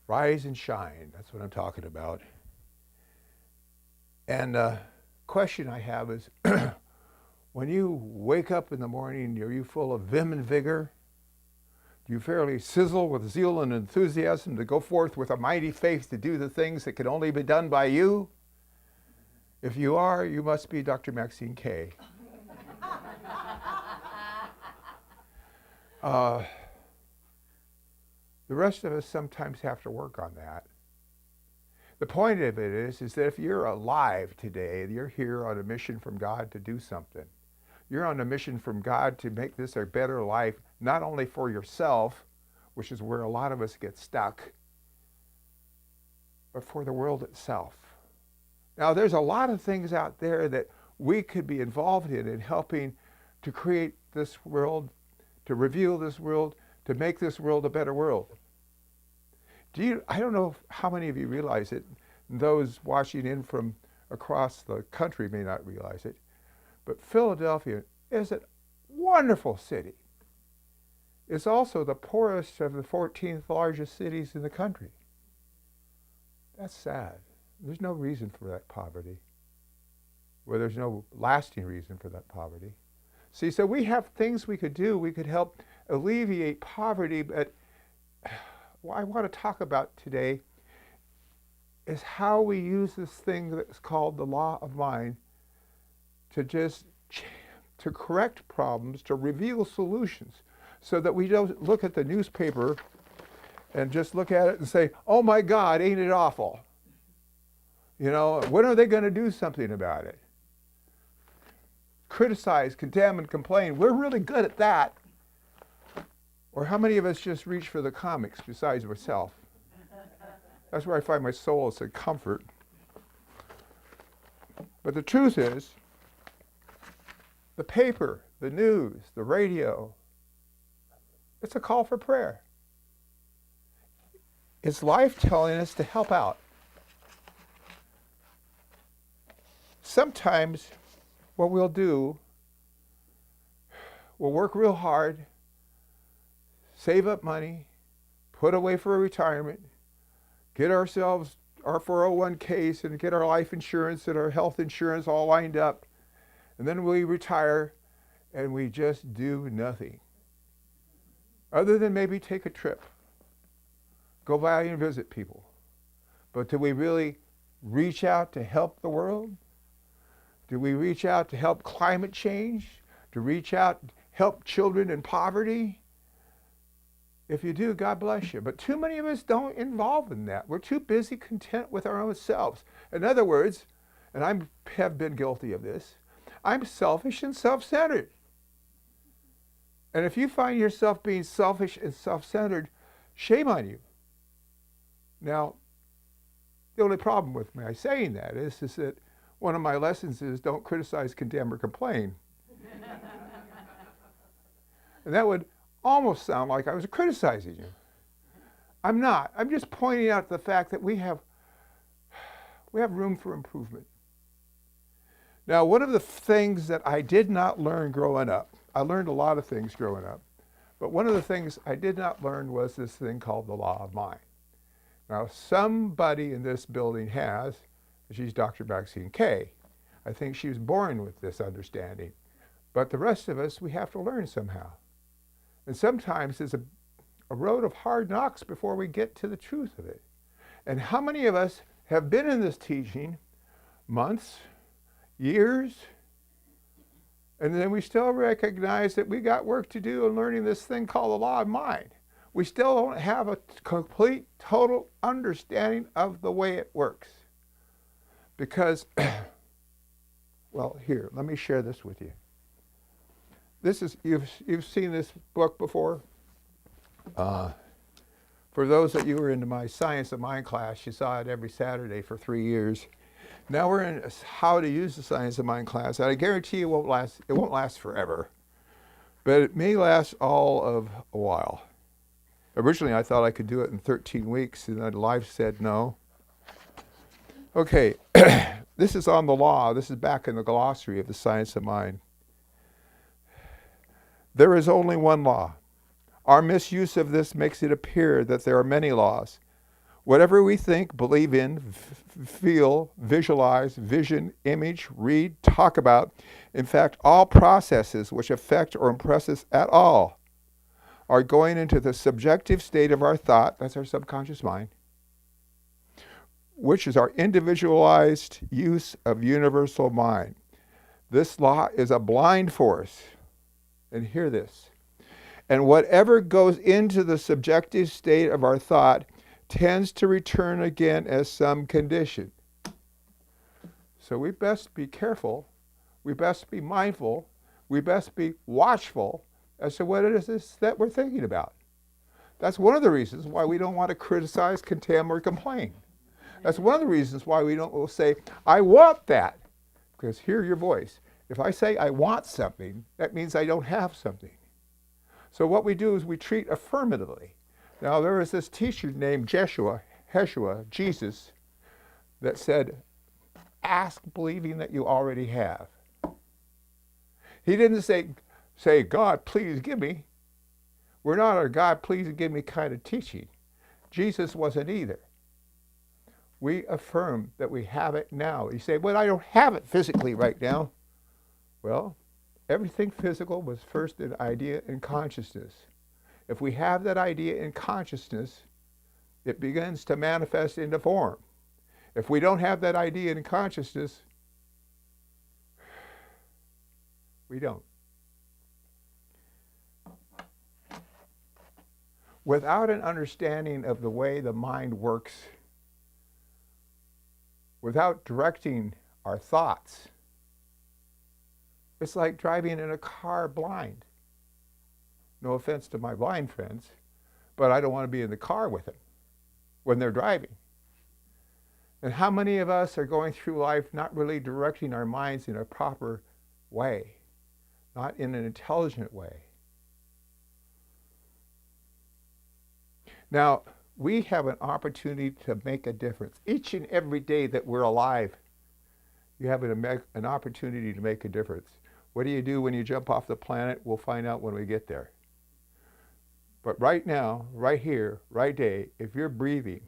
rise and shine. That's what I'm talking about. And the question I have is, when you wake up in the morning, are you full of vim and vigor? Do you fairly sizzle with zeal and enthusiasm to go forth with a mighty faith to do the things that can only be done by you? If you are, you must be Dr. Maxine K. The rest of us sometimes have to work on that. The point of it is that if you're alive today, you're here on a mission from God to do something. You're on a mission from God to make this a better life, not only for yourself, which is where a lot of us get stuck, but for the world itself. Now, there's a lot of things out there that we could be involved in helping to create this world, to reveal this world, to make this world a better world. I don't know how many of you realize it. Those watching in from across the country may not realize it. But Philadelphia is a wonderful city. It's also the poorest of the 14th largest cities in the country. That's sad. There's no reason for that poverty. Well, there's no lasting reason for that poverty. See, so we have things we could do. We could help alleviate poverty, but what I want to talk about today is how we use this thing that's called the law of mind to to correct problems, to reveal solutions, so that we don't look at the newspaper and just look at it and say, oh my God, ain't it awful? You know, when are they going to do something about it? Criticize, condemn, and complain. We're really good at that. Or how many of us just reach for the comics besides myself? That's where I find my solace and comfort. But the truth is, the paper, the news, the radio, it's a call for prayer. It's life telling us to help out. Sometimes what we'll do, we'll work real hard, save up money, put away for a retirement, get ourselves our 401ks and get our life insurance and our health insurance all lined up. And then we retire and we just do nothing. other than maybe take a trip, go by and visit people. But do we really reach out to help the world? Do we reach out to help climate change? To reach out, help children in poverty? If you do, God bless you. But too many of us don't involve in that. We're too busy content with our own selves. In other words, and I have been guilty of this, I'm selfish and self-centered. And if you find yourself being selfish and self-centered, shame on you. Now, the only problem with my saying that is that one of my lessons is don't criticize, condemn, or complain. And that would almost sound like I was criticizing you. I'm not. I'm just pointing out the fact that we have room for improvement. Now, one of the things that I did not learn growing up, I learned a lot of things growing up, but one of the things I did not learn was this thing called the law of mind. Now, somebody in this building has, she's Dr. Maxine Kay. I think she was born with this understanding. But the rest of us, we have to learn somehow. And sometimes it's a road of hard knocks before we get to the truth of it. And how many of us have been in this teaching months, years, and then we still recognize that we got work to do in learning this thing called the law of mind. We still don't have a complete, total understanding of the way it works. Because, well, here, let me share this with you. This is, you've seen this book before. For those of you who are into my Science of Mind class, you saw it every Saturday for 3 years. Now we're in how to use the Science of Mind class. And I guarantee it won't last forever. But it may last all of a while. Originally, I thought I could do it in 13 weeks, and then life said no. Okay, this is on the law. This is back in the glossary of the Science of Mind. There is only one law. Our misuse of this makes it appear that there are many laws. Whatever we think, believe in, feel, visualize, vision, image, read, talk about, in fact, all processes which affect or impress us at all are going into the subjective state of our thought, that's our subconscious mind, which is our individualized use of universal mind. This law is a blind force. And hear this. And whatever goes into the subjective state of our thought tends to return again as some condition. So we best be careful, we best be mindful, we best be watchful as to what it is that we're thinking about. That's one of the reasons why we don't want to criticize, condemn, or complain. That's one of the reasons why we don't say, I want that. Because hear your voice. If I say I want something, that means I don't have something. So what we do is we treat affirmatively. Now there was this teacher named Yeshua, Jesus, that said, ask believing that you already have. He didn't say, God, please give me. We're not a God, please give me kind of teaching. Jesus wasn't either. We affirm that we have it now. You say, well, I don't have it physically right now. Well, everything physical was first an idea in consciousness. If we have that idea in consciousness, it begins to manifest into form. If we don't have that idea in consciousness, we don't. Without an understanding of the way the mind works, without directing our thoughts, it's like driving in a car blind. No offense to my blind friends, but I don't want to be in the car with them when they're driving. And how many of us are going through life not really directing our minds in a proper way, not in an intelligent way? Now, we have an opportunity to make a difference. Each and every day that we're alive, you have an opportunity to make a difference. What do you do when you jump off the planet? We'll find out when we get there. But right now, right here, right now, if you're breathing,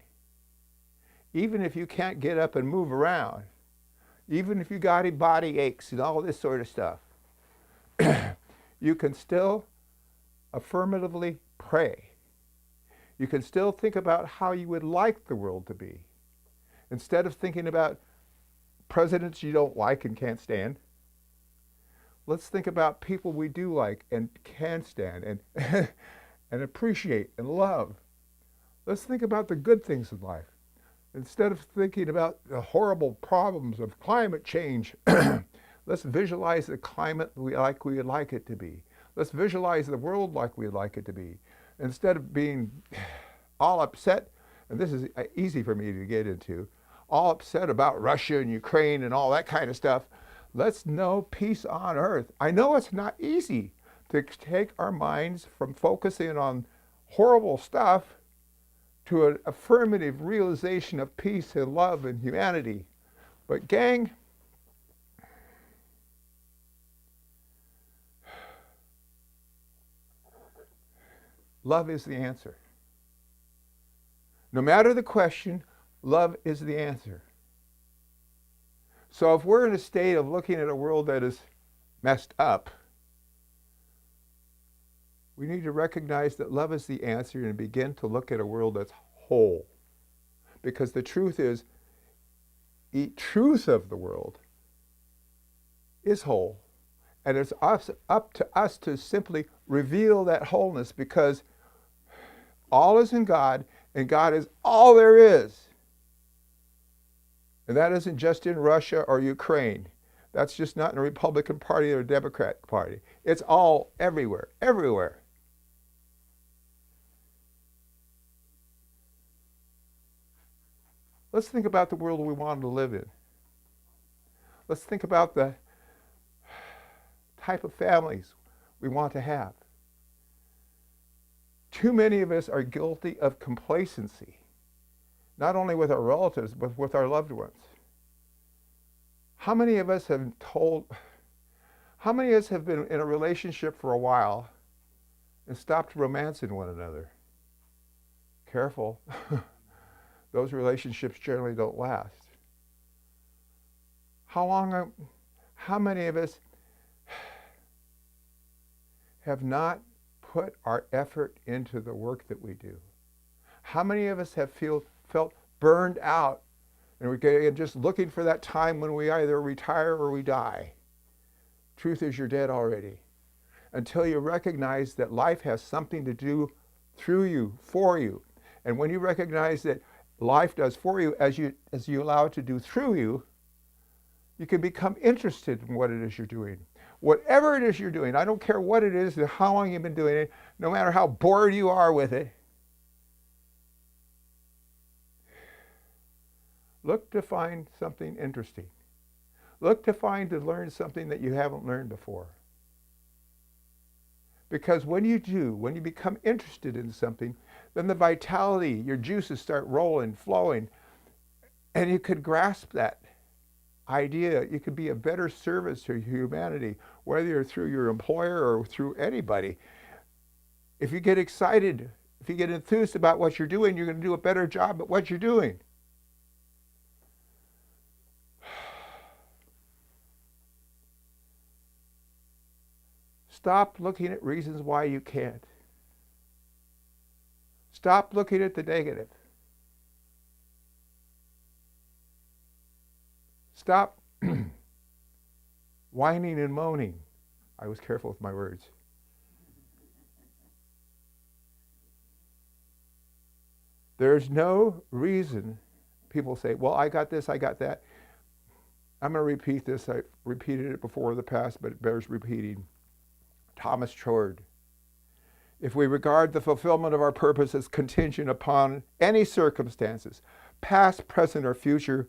even if you can't get up and move around, even if you got body aches and all this sort of stuff, you can still affirmatively pray. You can still think about how you would like the world to be. Instead of thinking about presidents you don't like and can't stand, let's think about people we do like and can stand and, and appreciate and love. Let's think about the good things in life. Instead of thinking about the horrible problems of climate change, let's visualize the climate we would like it to be. Let's visualize the world like we'd like it to be. Instead of being all upset, and this is easy for me to get into, all upset about Russia and Ukraine and all that kind of stuff, let's know peace on earth. I know it's not easy to take our minds from focusing on horrible stuff to an affirmative realization of peace and love and humanity. But gang, love is the answer. No matter the question, love is the answer. So if we're in a state of looking at a world that is messed up, we need to recognize that love is the answer and begin to look at a world that's whole. Because the truth is, the truth of the world is whole. And it's up to us to simply reveal that wholeness, because all is in God, and God is all there is. And that isn't just in Russia or Ukraine. That's just not in the Republican Party or Democrat Party. It's all everywhere, everywhere. Let's think about the world we want to live in. Let's think about the type of families we want to have. Too many of us are guilty of complacency, not only with our relatives, but with our loved ones. How many of us have been in a relationship for a while and stopped romancing one another? Careful. Those relationships generally don't last. How many of us have not put our effort into the work that we do? How many of us have felt burned out and we're just looking for that time when we either retire or we die? Truth is, you're dead already. Until you recognize that life has something to do through you, for you. And when you recognize that life does for you as you allow it to do through you, you can become interested in what it is you're doing. Whatever it is you're doing, I don't care what it is, how long you've been doing it, no matter how bored you are with it, look to find something interesting. Look to learn something that you haven't learned before. Because when you become interested in something, then the vitality, your juices start rolling, flowing, and you could grasp that idea. You could be a better service to humanity, whether you're through your employer or through anybody. If you get excited, if you get enthused about what you're doing, you're going to do a better job at what you're doing. Stop looking at reasons why you can't. Stop looking at the negative. Stop whining and moaning. I was careful with my words. There's no reason people say, well, I got this, I got that. I'm going to repeat this. I repeated it before in the past, but it bears repeating. Thomas Chord. If we regard the fulfillment of our purpose as contingent upon any circumstances, past, present, or future,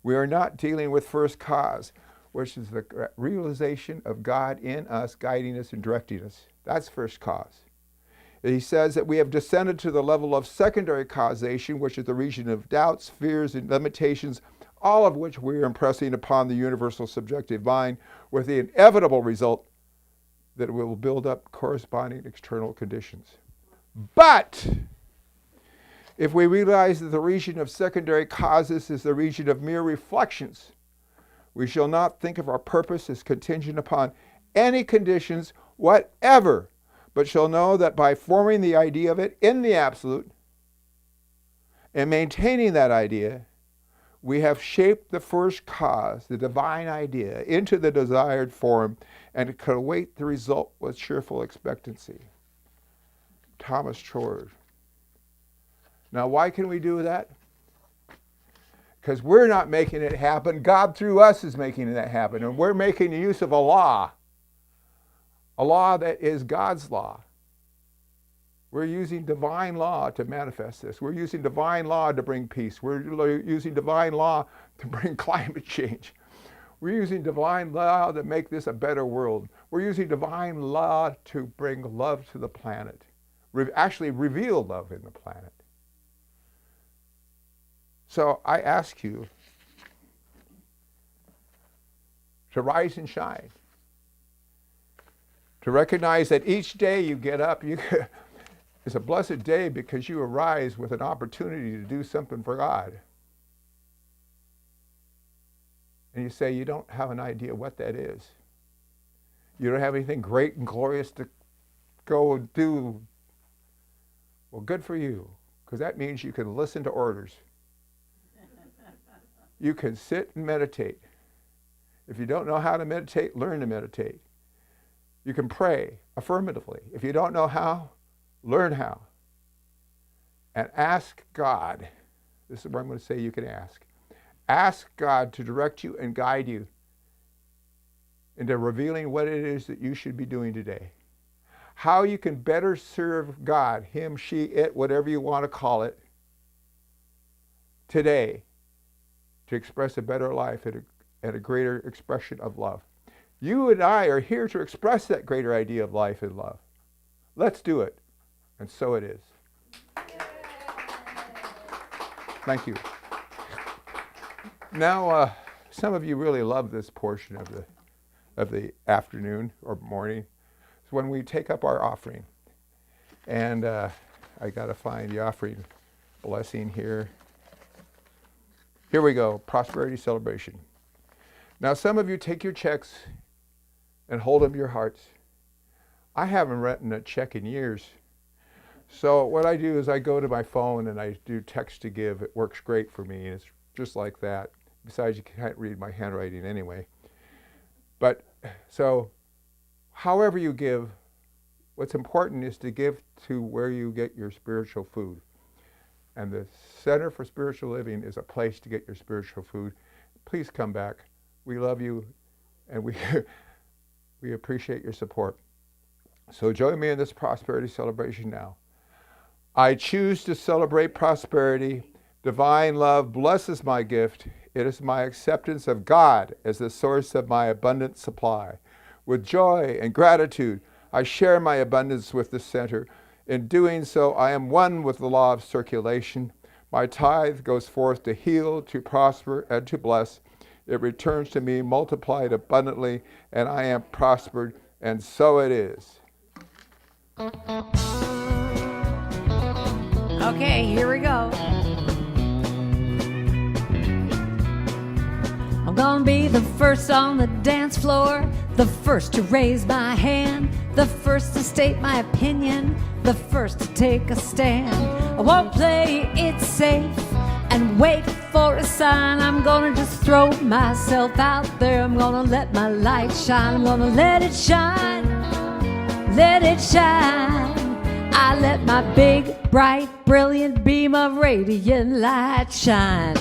we are not dealing with first cause, which is the realization of God in us, guiding us and directing us. That's first cause. He says that we have descended to the level of secondary causation, which is the region of doubts, fears, and limitations, all of which we are impressing upon the universal subjective mind, with the inevitable result that it will build up corresponding external conditions. But if we realize that the region of secondary causes is the region of mere reflections, we shall not think of our purpose as contingent upon any conditions whatever, but shall know that by forming the idea of it in the absolute and maintaining that idea, we have shaped the first cause, the divine idea, into the desired form and can await the result with cheerful expectancy. Thomas George. Now, why can we do that? Because we're not making it happen. God through us is making that happen. And we're making use of a law that is God's law. We're using divine law to manifest this. We're using divine law to bring peace. We're using divine law to bring climate change. We're using divine law to make this a better world. We're using divine law to bring love to the planet. Actually reveal love in the planet. So I ask you to rise and shine. To recognize that each day you get up, it's a blessed day because you arise with an opportunity to do something for God. And you say you don't have an idea what that is. You don't have anything great and glorious to go and do. Well, good for you, because that means you can listen to orders. You can sit and meditate. If you don't know how to meditate, learn to meditate. You can pray affirmatively. If you don't know how, learn how. And ask God. This is what I'm going to say you can ask. Ask God to direct you and guide you into revealing what it is that you should be doing today. How you can better serve God, him, she, it, whatever you want to call it, today to express a better life and a greater expression of love. You and I are here to express that greater idea of life and love. Let's do it. And so it is. Thank you. Now, some of you really love this portion of the afternoon or morning. It's when we take up our offering. And I got to find the offering blessing here. Here we go, prosperity celebration. Now, some of you take your checks and hold them to your hearts. I haven't written a check in years. So what I do is I go to my phone and I do text to give. It works great for me. It's just like that. Besides, you can't read my handwriting anyway. But so however you give, what's important is to give to where you get your spiritual food. And the Center for Spiritual Living is a place to get your spiritual food. Please come back. We love you, and we appreciate your support. So join me in this prosperity celebration now. I choose to celebrate prosperity. Divine love blesses my gift. It is my acceptance of God as the source of my abundant supply. With joy and gratitude, I share my abundance with the center. In doing so, I am one with the law of circulation. My tithe goes forth to heal, to prosper, and to bless. It returns to me multiplied abundantly, and I am prospered, and so it is. Okay, here we go. I'm gonna be the first on the dance floor, the first to raise my hand, the first to state my opinion, the first to take a stand. I won't play it safe and wait for a sign. I'm gonna just throw myself out there. I'm gonna let my light shine. I'm gonna let it shine, let it shine. I let my big, bright, brilliant beam of radiant light shine.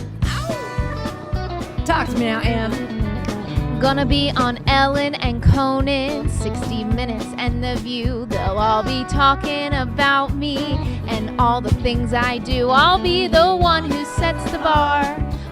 Talk to me now, Em. Gonna be on Ellen and Conan, 60 Minutes and The View. They'll all be talking about me and all the things I do. I'll be the one who sets the bar,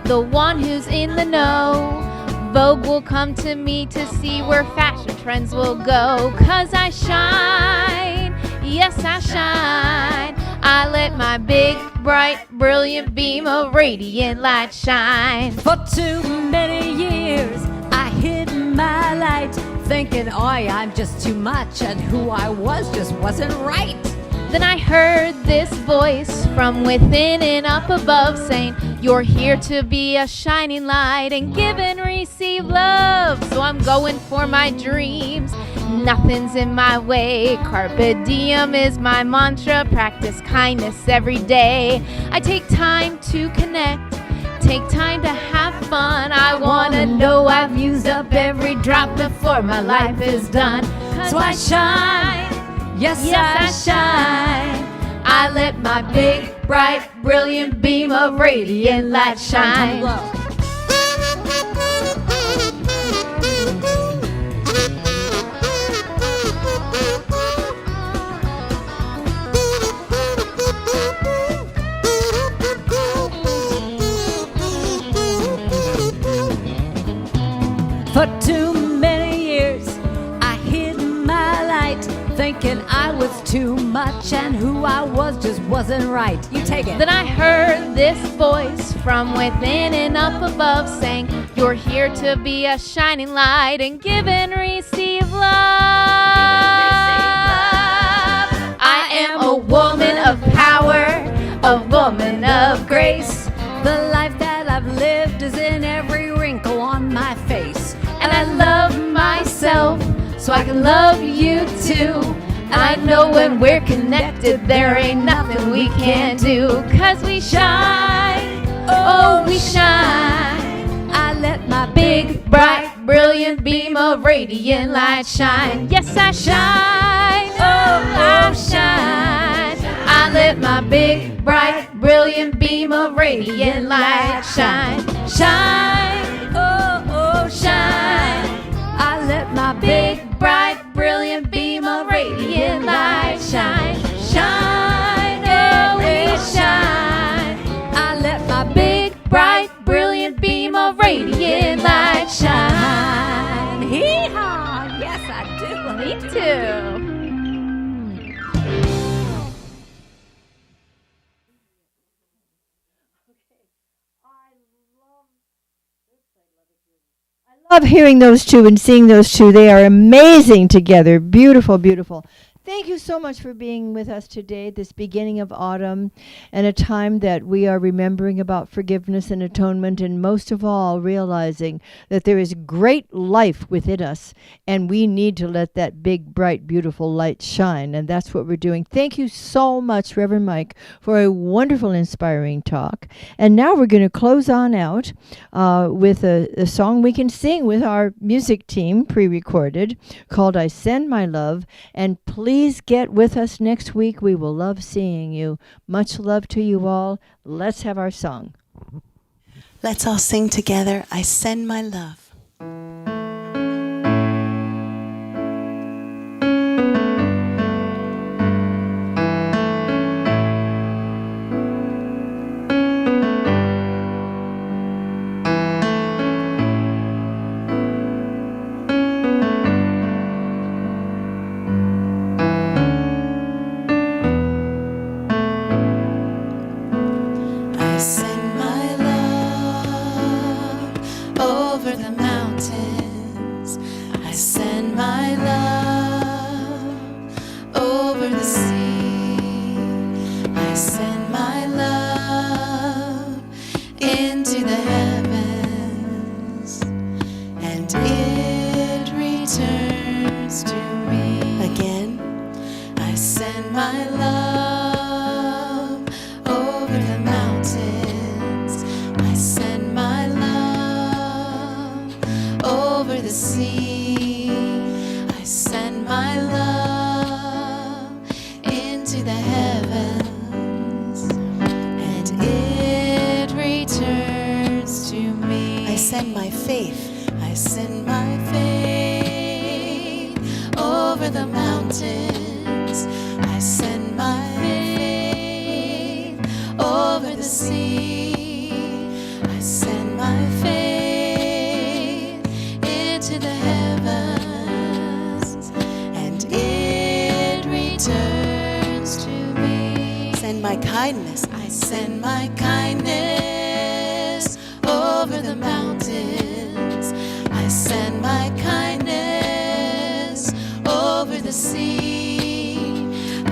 the one who's in the know. Vogue will come to me to see where fashion trends will go. 'Cause I shine, yes I shine. I let my big, bright, brilliant beam of radiant light shine. For too many years I hid my light, thinking, oh, I'm just too much, and who I was just wasn't right. Then I heard this voice from within and up above saying, you're here to be a shining light and give and receive love. So I'm going for my dreams. Nothing's in my way. Carpe diem is my mantra. Practice kindness every day. I take time to connect. Take time to have fun. I wanna know I've used up every drop before my life is done. So I shine. Yes, I shine. I let my big, bright, brilliant beam of radiant light shine. For too many years, I hid my light, thinking I was too much and who I was just wasn't right. You take it. Then I heard this voice from within and up above saying, you're here to be a shining light and give and receive love. I am a woman of power, a woman of grace. The life that I've lived is in every wrinkle on my face. And I love myself so I can love you too. And I know when we're connected there ain't nothing we can't do. 'Cause we shine, oh we shine. I let my big, bright, brilliant beam of radiant light shine. Yes I shine, oh I shine. I let my big, bright, brilliant beam of radiant light shine. Shine, oh shine. I let my big, bright, brilliant beam of radiant light shine. Shine, oh we shine. I let my big, bright, brilliant beam of radiant light shine. Hee-haw! Yes, I do. Me too. Love hearing those two and seeing those two. They are amazing together. Beautiful, beautiful. Thank you so much for being with us today, this beginning of autumn, and a time that we are remembering about forgiveness and atonement, and most of all, realizing that there is great life within us, and we need to let that big, bright, beautiful light shine, and that's what we're doing. Thank you so much, Reverend Mike, for a wonderful, inspiring talk. And now we're going to close on out with a song we can sing with our music team, pre-recorded, called I Send My Love, and please get with us next week. We will love seeing you. Much love to you all. Let's have our song. Let's all sing together, I Send My Love.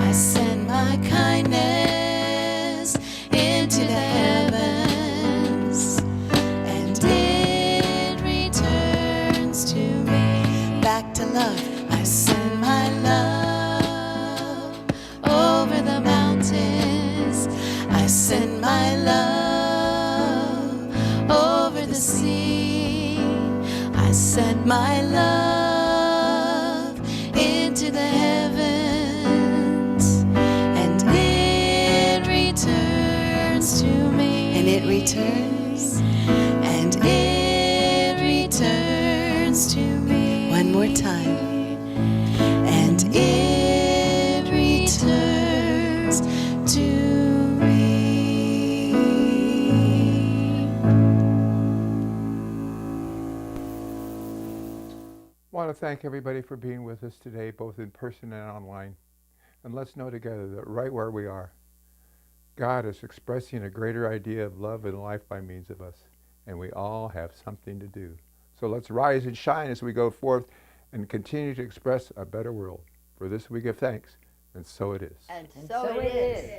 I send my my love into the heavens, and it returns to me. And it returns. And it returns to me. One more time. And it returns to me. I want to thank everybody for being with us today, both in person and online. And let's know together that right where we are, God is expressing a greater idea of love and life by means of us. And we all have something to do. So let's rise and shine as we go forth and continue to express a better world. For this we give thanks, and so it is. And so it is.